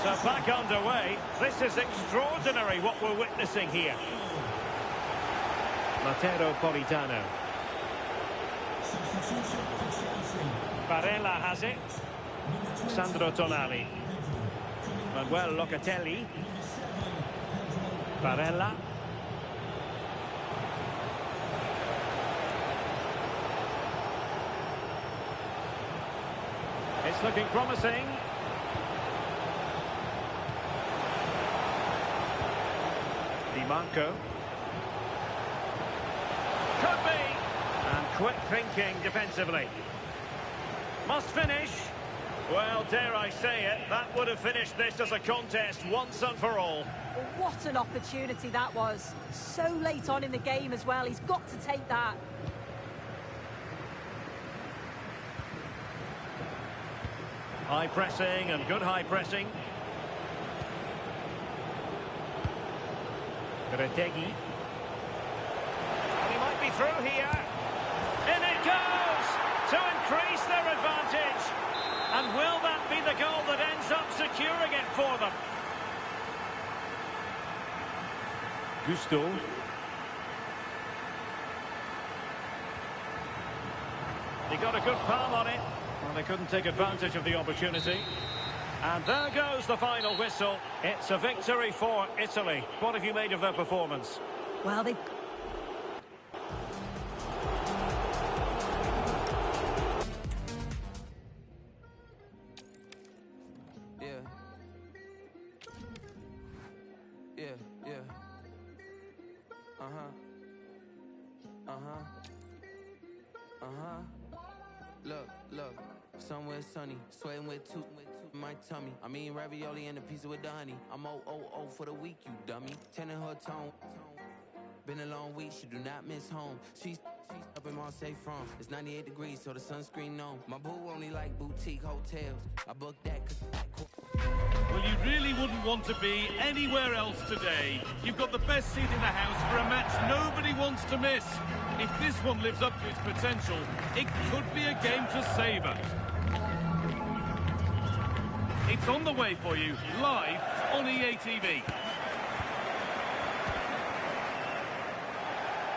So back underway. This is extraordinary what we're witnessing here. Politano. Barella has it. Sandro Tonali. Manuel Locatelli. Barella. It's looking promising. Di Marco. Could be. And quick thinking defensively. Must finish. Well, dare I say it, that would have finished this as a contest once and for all. Well, what an opportunity that was. So late on in the game as well. He's got to take that. High pressing and good high pressing. Retegui. And he might be through here. In it goes to increase their advantage. And will that be the goal that ends up securing it for them? Gusto. He got a good palm on it. Well, they couldn't take advantage of the opportunity. And there goes the final whistle. It's a victory for Italy. What have you made of their performance? Well, they've... Look, somewhere sunny, sweating with two my tummy. I mean ravioli and a pizza with the honey. I'm O for the week, you dummy. Tending her tone. Been a long week, she do not miss home. She's up in Marseille, France. It's 98 degrees, so the sunscreen on. My boo only like boutique hotels. I booked that cause... Well, you really wouldn't want to be anywhere else today. You've got the best seat in the house for a match nobody wants to miss. If this one lives up to its potential, it could be a game to savour. It's on the way for you, live on EA TV.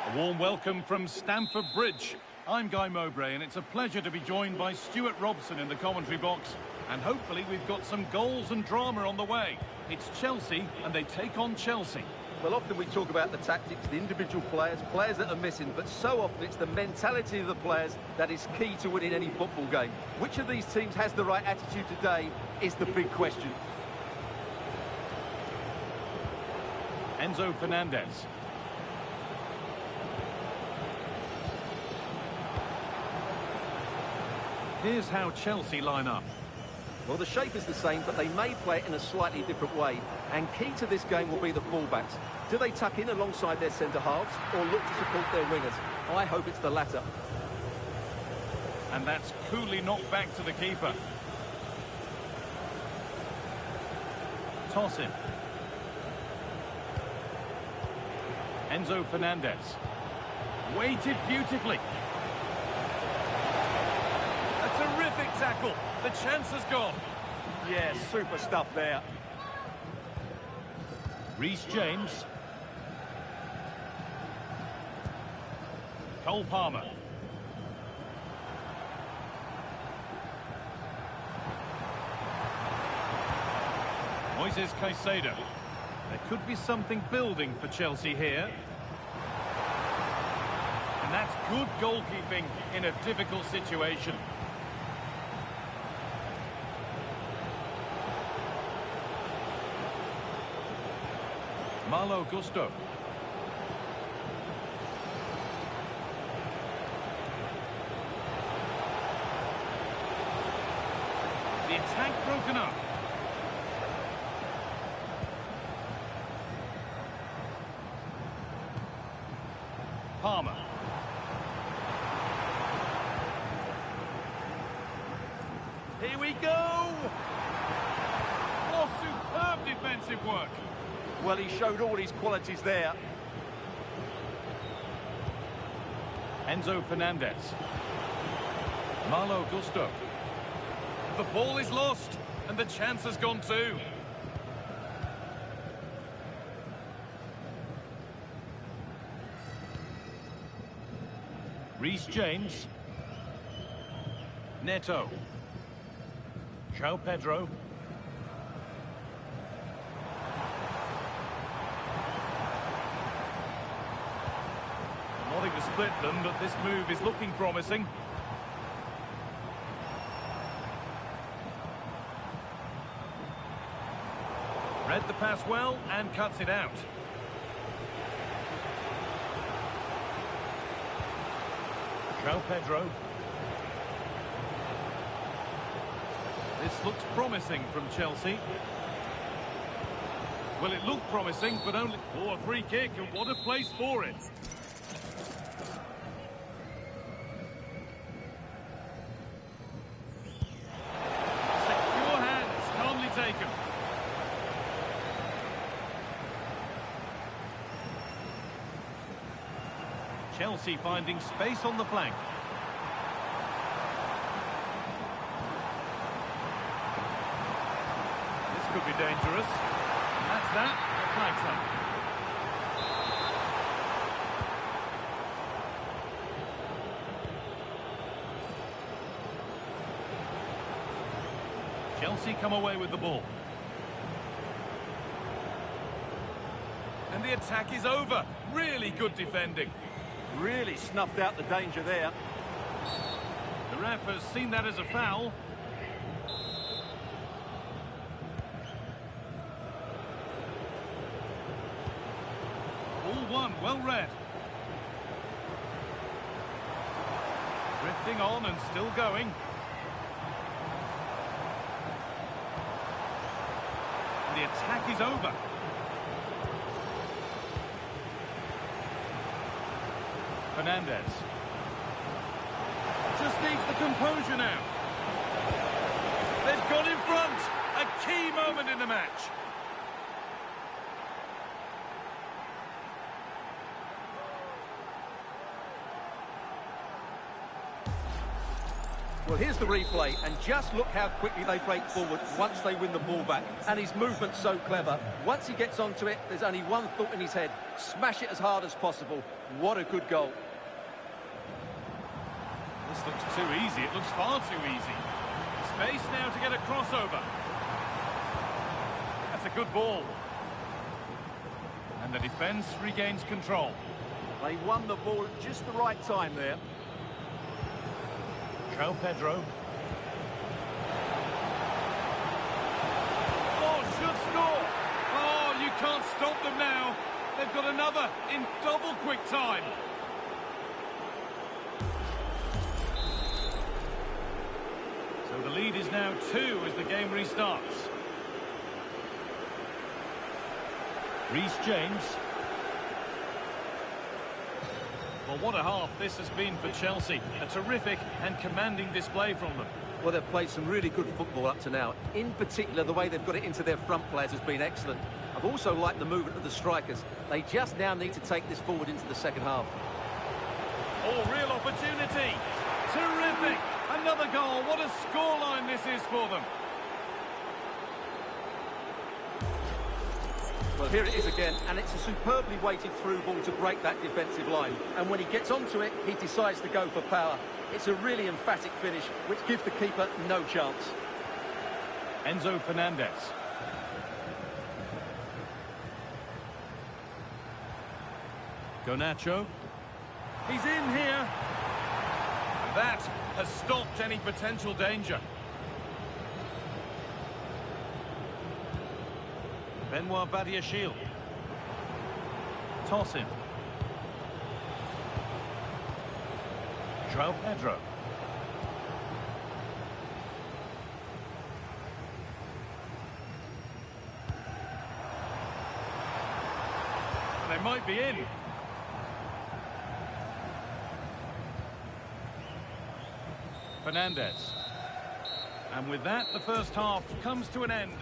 A warm welcome from Stamford Bridge. I'm Guy Mowbray, and it's a pleasure to be joined by Stuart Robson in the commentary box. And hopefully we've got some goals and drama on the way. It's Chelsea, and they take on Chelsea. Well, often we talk about the tactics, the individual players that are missing, but so often it's the mentality of the players that is key to winning any football game. Which of these teams has the right attitude today is the big question. Enzo Fernandez. Here's how Chelsea line up. Well, the shape is the same, but they may play it in a slightly different way. And key to this game will be the fullbacks. Do they tuck in alongside their centre-halves or look to support their wingers? I hope it's the latter. And that's coolly knocked back to the keeper. Toss him. Enzo Fernandez. Weighted beautifully. A terrific tackle. The chance has gone. Yeah, super stuff there. Reece James. Cole Palmer. Moises Caicedo. There could be something building for Chelsea here. And that's good goalkeeping in a difficult situation. Malo Gusto. The attack broken up. Palmer. Here we go! Oh, superb defensive work. Well, he showed all his qualities there. Enzo Fernandez. Malo Gusto. The ball is lost, and the chance has gone too. Reece James. Neto. João Pedro. Wanting to split them, but this move is looking promising. Read the pass well and cuts it out. João Pedro. This looks promising from Chelsea. Well, it looked promising, but only... Oh, a free kick, and what a place for it. Secure hands, calmly taken. Chelsea finding space on the flank. This could be dangerous. And that's that. The flag's up. Chelsea come away with the ball. And the attack is over. Really good defending. Really snuffed out the danger there. The ref has seen that as a foul. All one, well read. Drifting on and still going. The attack is over. Fernandez. Just needs the composure now. They've got in front. A key moment in the match. Well, here's the replay, and just look how quickly they break forward once they win the ball back. And his movement's so clever. Once he gets onto it, there's only one thought in his head. Smash it as hard as possible. What a good goal. This looks too easy. It looks far too easy. Space now to get a crossover. That's a good ball. And the defence regains control. They won the ball at just the right time there. João Pedro. Oh, should score. Oh, you can't stop them now. They've got another in double quick time. So the lead is now 2 as the game restarts. Reece James. Well, what a half this has been for Chelsea. A terrific and commanding display from them. Well, they've played some really good football up to now. In particular, the way they've got it into their front players has been excellent. I've also liked the movement of the strikers. They just now need to take this forward into the second half. Oh, real opportunity. Terrific. Another goal. What a scoreline this is for them. Well, here it is again, and it's a superbly weighted through ball to break that defensive line. And when he gets onto it, he decides to go for power. It's a really emphatic finish, which gives the keeper no chance. Enzo Fernandez. Garnacho. He's in here. And that has stopped any potential danger. Benoit Badiashile. Toss in. João Pedro. They might be in. Fernandez. And with that, the first half comes to an end.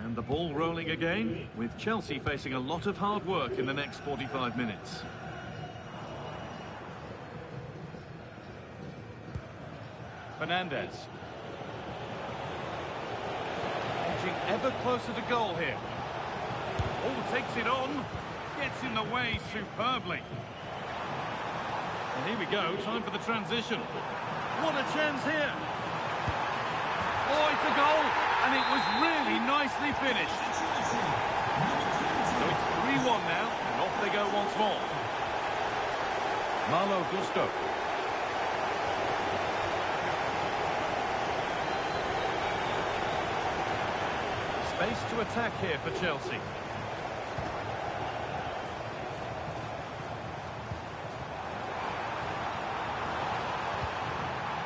And the ball rolling again, with Chelsea facing a lot of hard work in the next 45 minutes. Fernandez. Edging ever closer to goal here. Oh, takes it on. Gets in the way superbly. And here we go, time for the transition. What a chance here. Oh, it's a goal, and it was really nicely finished. So it's 3-1 now, and off they go once more. Malo Gusto. Space to attack here for Chelsea.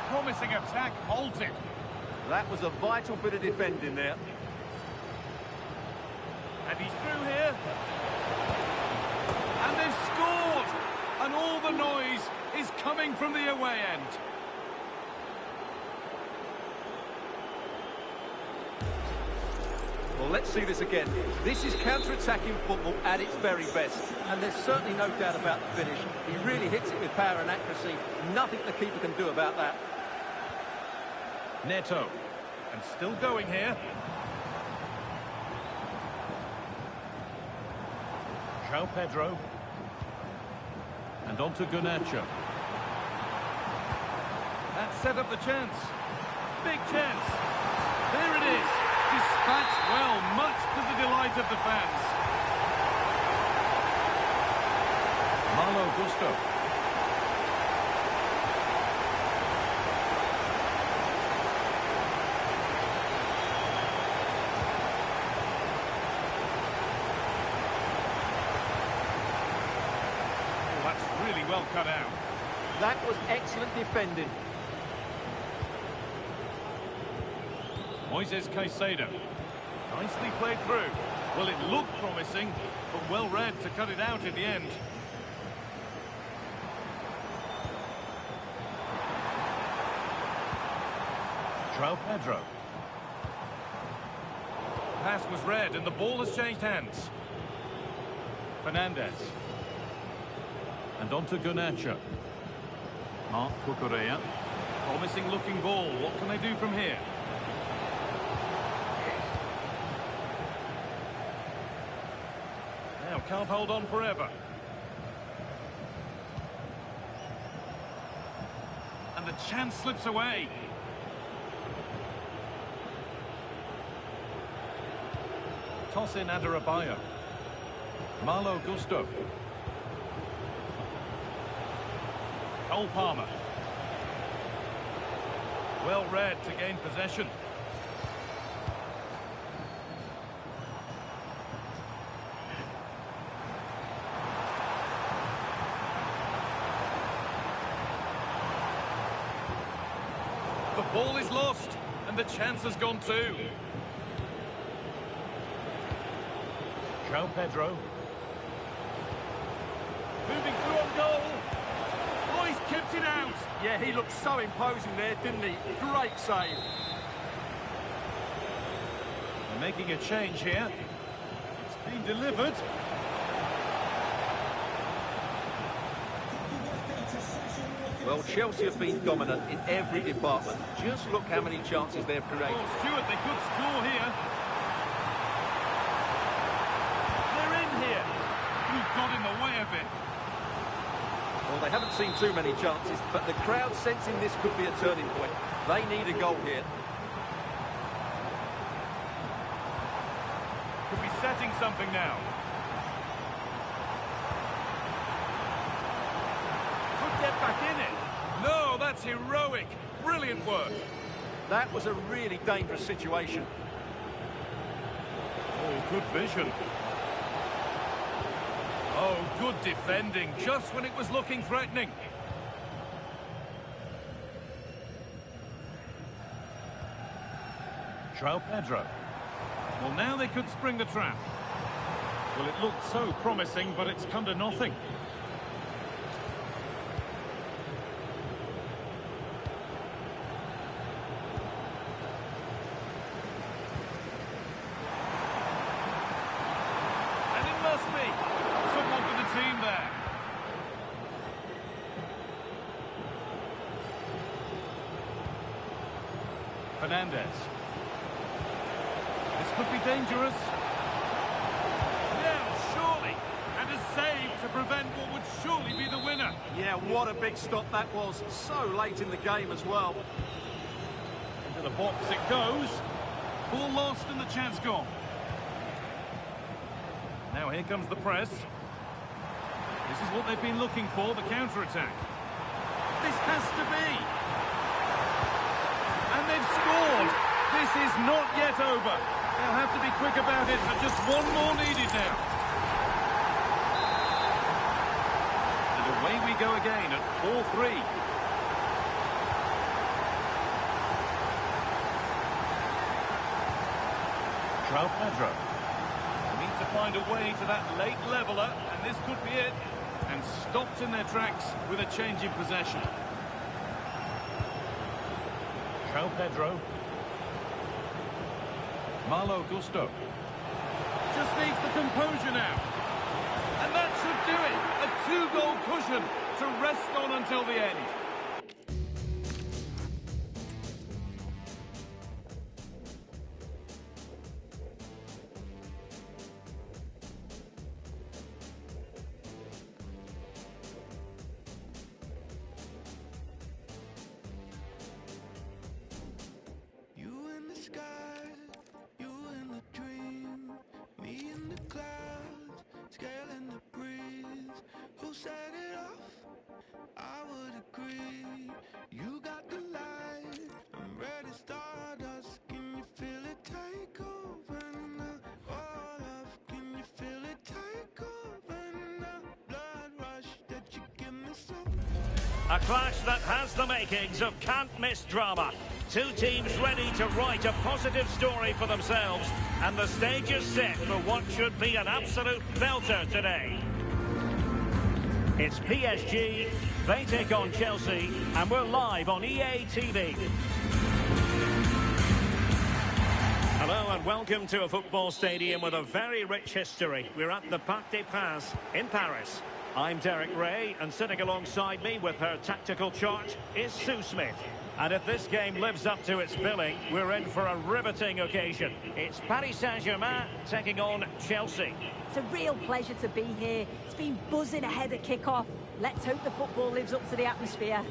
Promising attack halted. That was a vital bit of defending there. And he's through here. And they've scored! And all the noise is coming from the away end. Well, let's see this again. This is counter-attacking football at its very best. And there's certainly no doubt about the finish. He really hits it with power and accuracy. Nothing the keeper can do about that. Neto. And still going here. João Pedro. And on to Garnacho. That set up the chance. Big chance. There it is. Dispatched well, much to the delight of the fans. Malo Gusto. Oh, that's really well cut out. That was excellent defending. Moises Caicedo. Nicely played through. Well, it looked promising, but well read to cut it out in the end. João Pedro. Pass was read and the ball has changed hands. Fernandez. And on to Garnacho. Marc Cucurella. Promising looking ball. What can they do from here? Now can't hold on forever. And the chance slips away. Toss in Adarabioyo. Malo Gusto. Cole Palmer. Well read to gain possession. The ball is lost, and the chance has gone too. João Pedro. Moving through on goal. Oh, he's kept it out. Yeah, he looked so imposing there, didn't he? Great save. They're making a change here. It's been delivered. Well, Chelsea have been dominant in every department. Just look how many chances they've created. Oh, Stewart, they could score here. They're in here. Who got in the way of it? Well, they haven't seen too many chances, but the crowd sensing this could be a turning point. They need a goal here. Could be setting something now. Could get back in it. No, that's heroic. Brilliant work. That was a really dangerous situation. Oh, good vision. Oh, good defending, just when it was looking threatening. João Pedro. Well, now they could spring the trap. Well, it looked so promising, but it's come to nothing. And it must be someone for the team there. Fernandez. This could be dangerous. Now, surely, and a save to prevent what would surely be the winner. Yeah, what a big stop that was. So late in the game as well. Into the box it goes. Ball lost and the chance gone. Now here comes the press. This is what they've been looking for, the counter-attack. This has to be. And they've scored. This is not yet over. They'll have to be quick about it, but just one more needed now. And away we go again at 4-3. João Pedro. Need to find a way to that late leveller, and this could be it. And stopped in their tracks with a change in possession. João Pedro. Malo Gusto. Just needs the composure now. And that should do it. A two-goal cushion to rest on until the end. A clash that has the makings of can't-miss drama. Two teams ready to write a positive story for themselves, and the stage is set for what should be an absolute belter today. It's PSG, they take on Chelsea, and we're live on EA TV. Hello and welcome to a football stadium with a very rich history. We're at the Parc des Princes in Paris. I'm Derek Ray, and sitting alongside me with her tactical chart is Sue Smith. And if this game lives up to its billing, we're in for a riveting occasion. It's Paris Saint-Germain taking on Chelsea. It's a real pleasure to be here. It's been buzzing ahead of kick-off. Let's hope the football lives up to the atmosphere.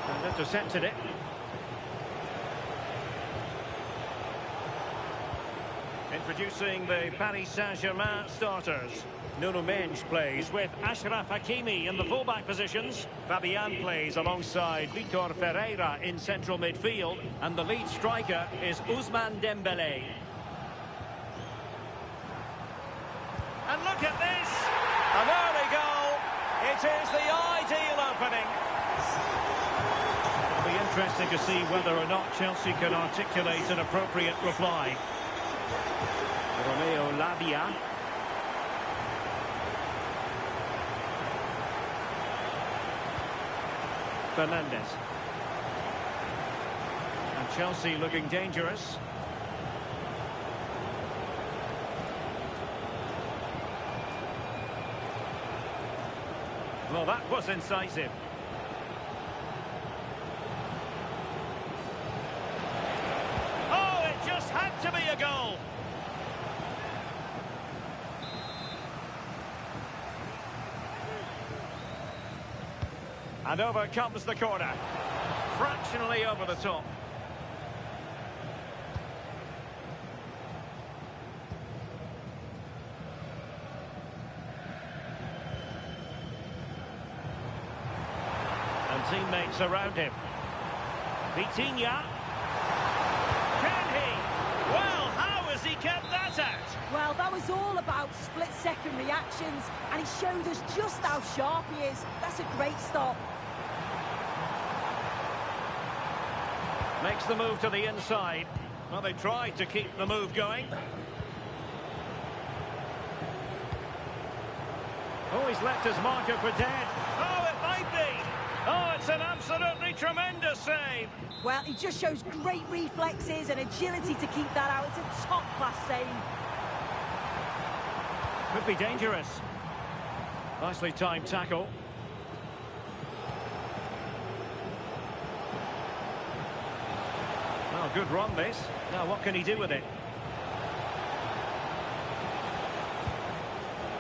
And intercepted it. Introducing the Paris Saint-Germain starters. Nuno Mendes plays with Achraf Hakimi in the fullback positions. Fabian plays alongside Vitor Ferreira in central midfield. And the lead striker is Ousmane Dembélé. And look at this! An early goal. It is the ideal opening. It'll be interesting to see whether or not Chelsea can articulate an appropriate reply. Romeo Lavia. Fernandez. And Chelsea looking dangerous. Well, that was incisive. Oh, it just had to be a goal. And over comes the corner. Fractionally over the top. And teammates around him. Vitinha. Can he? Well, how has he kept that out? Well, that was all about split-second reactions, and he showed us just how sharp he is. That's a great stop. Makes the move to the inside. Well, they tried to keep the move going. Oh, he's left his marker for dead. Oh, it might be. Oh, it's an absolutely tremendous save. Well, he just shows great reflexes and agility to keep that out. It's a top-class save. Could be dangerous. Nicely timed tackle. Oh, good run this. Now, what can he do with it?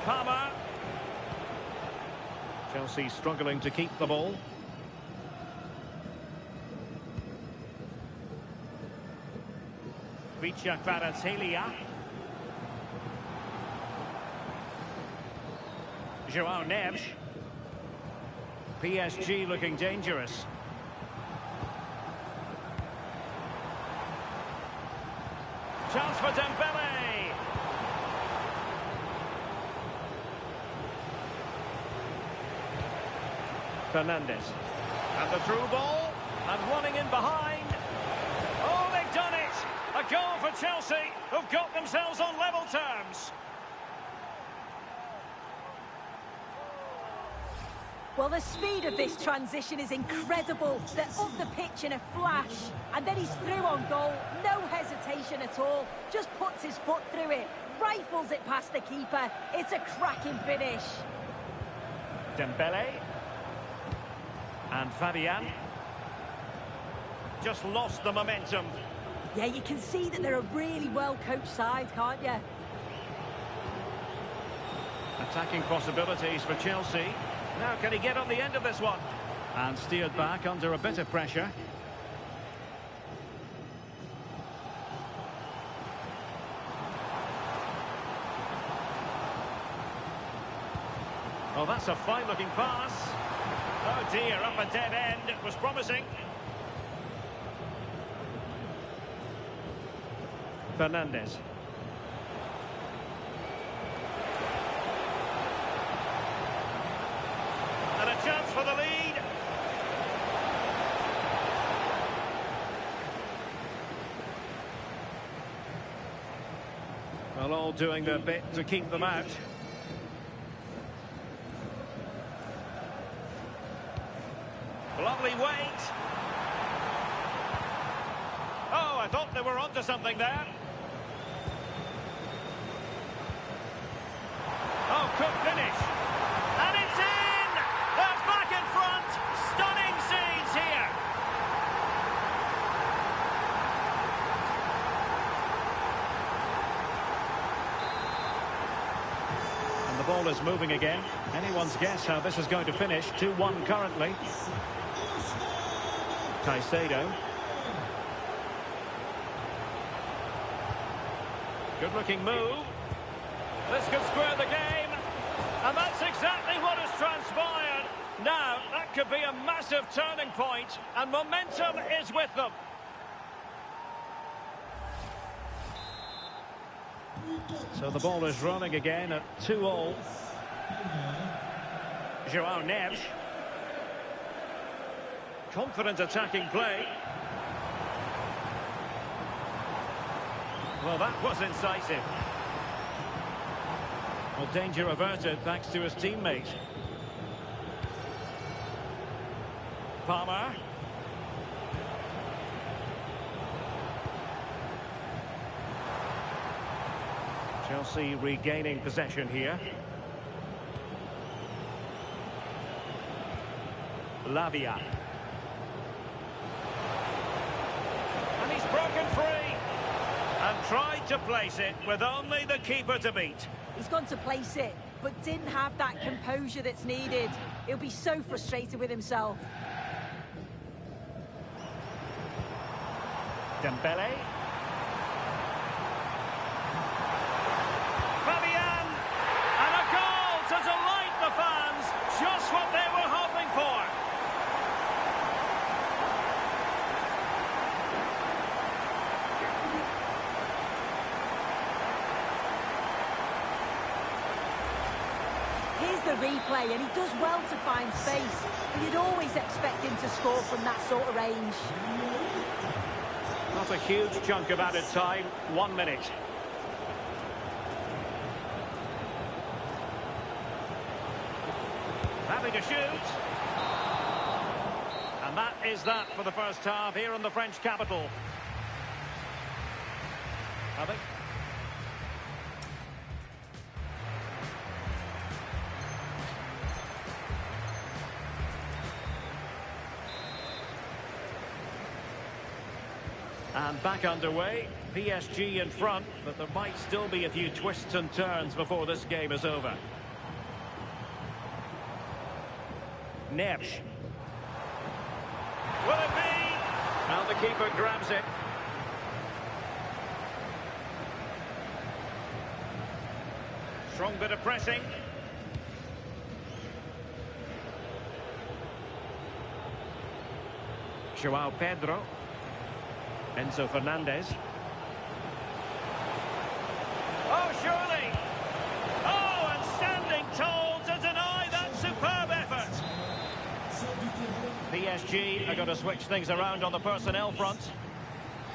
Palmer. Chelsea struggling to keep the ball. Kvaratskhelia. João Neves. PSG looking dangerous. Chance for Dembele. Fernandes. And the through ball. And running in behind. Oh, they've done it! A goal for Chelsea, who've got themselves on level terms. Well, the speed of this transition is incredible. They're up the pitch in a flash. And then he's through on goal. No hesitation at all. Just puts his foot through it. Rifles it past the keeper. It's a cracking finish. Dembele. And Fabian. Just lost the momentum. Yeah, you can see that they're a really well-coached side, can't you? Attacking possibilities for Chelsea. Now, can he get on the end of this one? And steered back under a bit of pressure. Oh, that's a fine-looking pass. Oh dear, up a dead end. It was promising. Fernandes. And a chance for the lead. Well, all doing their bit to keep them out. Lovely weight. Oh, I thought they were onto something there. Oh, could finish. And it's in! They're back in front. Stunning scenes here. And the ball is moving again. Anyone's guess how this is going to finish. 2-1 currently. Caicedo. Good-looking move. This could square the game. And that's exactly what has transpired. Now, that could be a massive turning point, and momentum is with them. So the ball is running again at 2-2. João Neves. Confident attacking play. Well, that was incisive. Well, danger averted thanks to his teammate. Palmer. Chelsea regaining possession here. Lavia. And he's broken free. And tried to place it with only the keeper to beat. He's gone to place it, but didn't have that composure that's needed. He'll be so frustrated with himself. Dembele. Fabian. And a goal to delight the fans. Just what they were hoping for. Here's the replay, and he does well to find space. But you'd always expect him to score from that sort of range. Not a huge chunk of added time. 1 minute. Having to shoot. And that is that for the first half here in the French capital. Having. And back underway. PSG in front, but there might still be a few twists and turns before this game is over. Neves. Will it be? Now the keeper grabs it. Strong bit of pressing. João Pedro. Enzo Fernandez. Oh, surely! Oh, and standing tall to deny that superb effort. PSG are going to switch things around on the personnel front.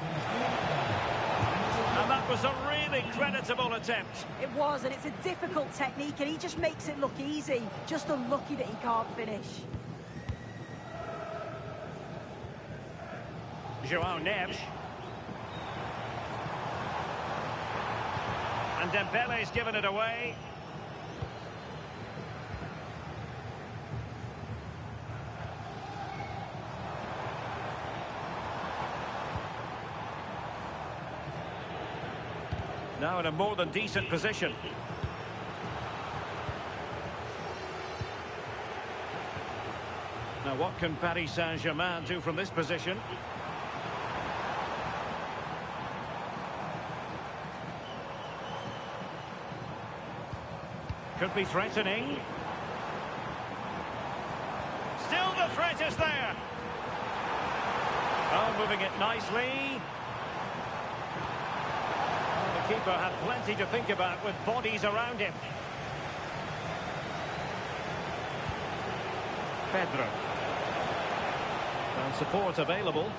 And that was a really creditable attempt. It was, and it's a difficult technique, and he just makes it look easy. Just unlucky that he can't finish. João Neves. And Dembele's given it away. Now in a more than decent position. Now what can Paris Saint-Germain do from this position? Could be threatening. Still the threat is there. Oh, moving it nicely. The keeper had plenty to think about with bodies around him. Pedro. And support available.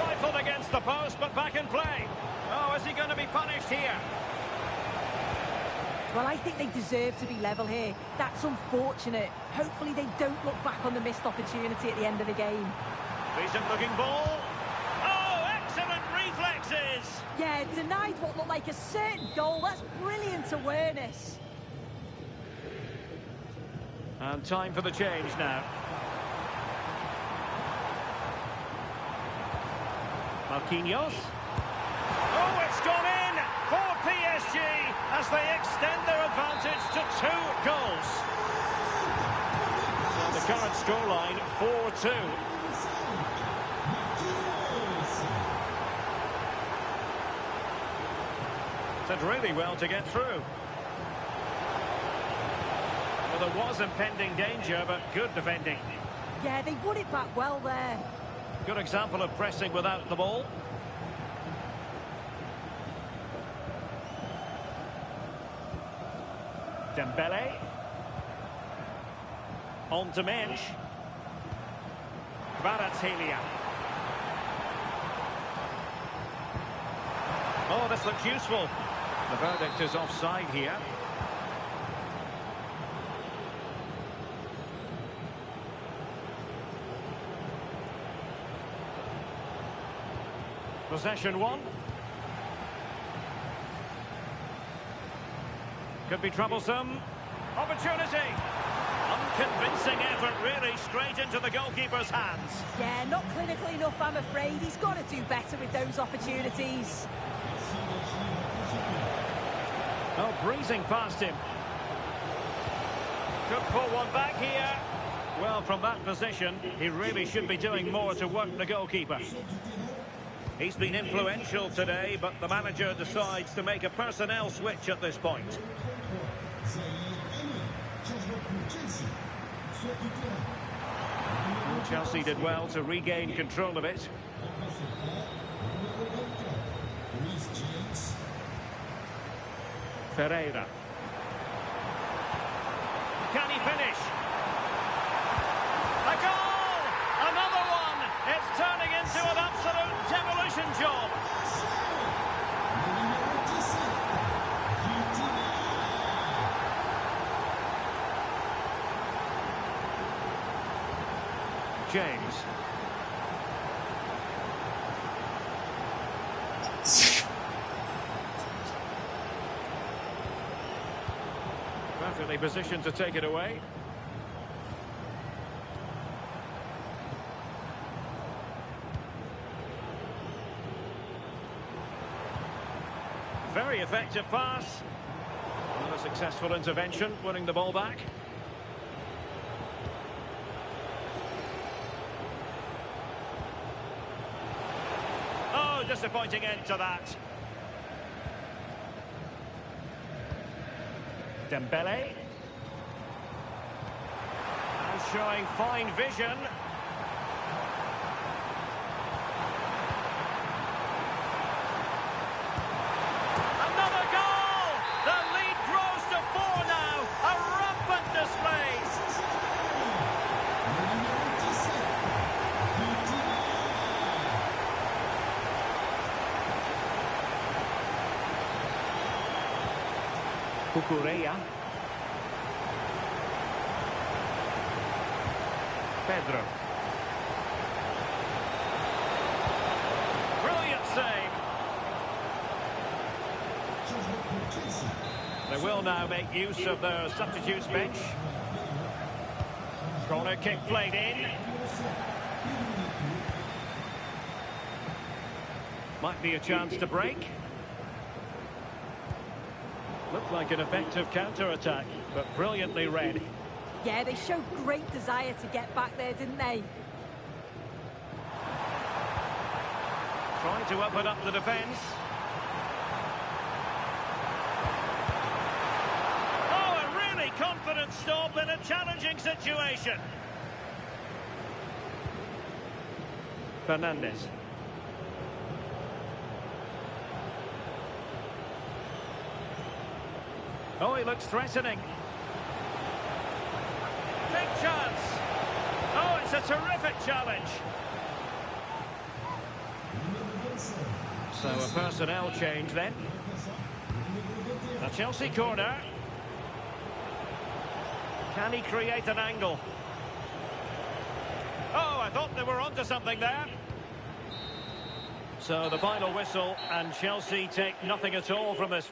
Rifled against the post, but back in play. Oh, is he going to be punished here? Well, I think they deserve to be level here. That's unfortunate. Hopefully they don't look back on the missed opportunity at the end of the game. Decent looking ball. Oh, excellent reflexes. Yeah, denied what looked like a certain goal. That's brilliant awareness. And time for the change now. Marquinhos. Oh, it's gone in for PSG as they extend their advantage to 2 goals. So the current scoreline 4-2. Did really well to get through. Well, there was impending danger, but good defending. Yeah, they won it back well there. Good example of pressing without the ball. Dembele. On to Mensch. Kvaratskhelia. Oh, this looks useful. The verdict is offside here. Possession 1. Could be troublesome. Opportunity. Unconvincing effort, really, straight into the goalkeeper's hands. Yeah, not clinical enough, I'm afraid. He's got to do better with those opportunities. Oh, breezing past him. Could pull one back here. Well, from that position, he really should be doing more to work the goalkeeper. He's been influential today, but the manager decides to make a personnel switch at this point. Chelsea did well to regain control of it. Ferreira. Can he finish? A goal! Another one! It's turning into an absolute demolition job. James. Perfectly positioned to take it away. Very effective pass. Not a successful intervention, winning the ball back. Oh, disappointing end to that. Dembele. And showing fine vision. Another goal! The lead grows to 4 now. A rampant display. Cucurella. Pedro. Brilliant save. They will now make use of their substitutes bench. Corner kick played in. Might be a chance to break. Looked like an effective counter-attack, but brilliantly read. Yeah, they showed great desire to get back there, didn't they? Trying to open up the defence. Oh, a really confident stop in a challenging situation. Fernandez. Oh, he looks threatening. Big chance. Oh, it's a terrific challenge. So a personnel change then. A Chelsea corner. Can he create an angle? Oh, I thought they were onto something there. So the final whistle, and Chelsea take nothing at all from this.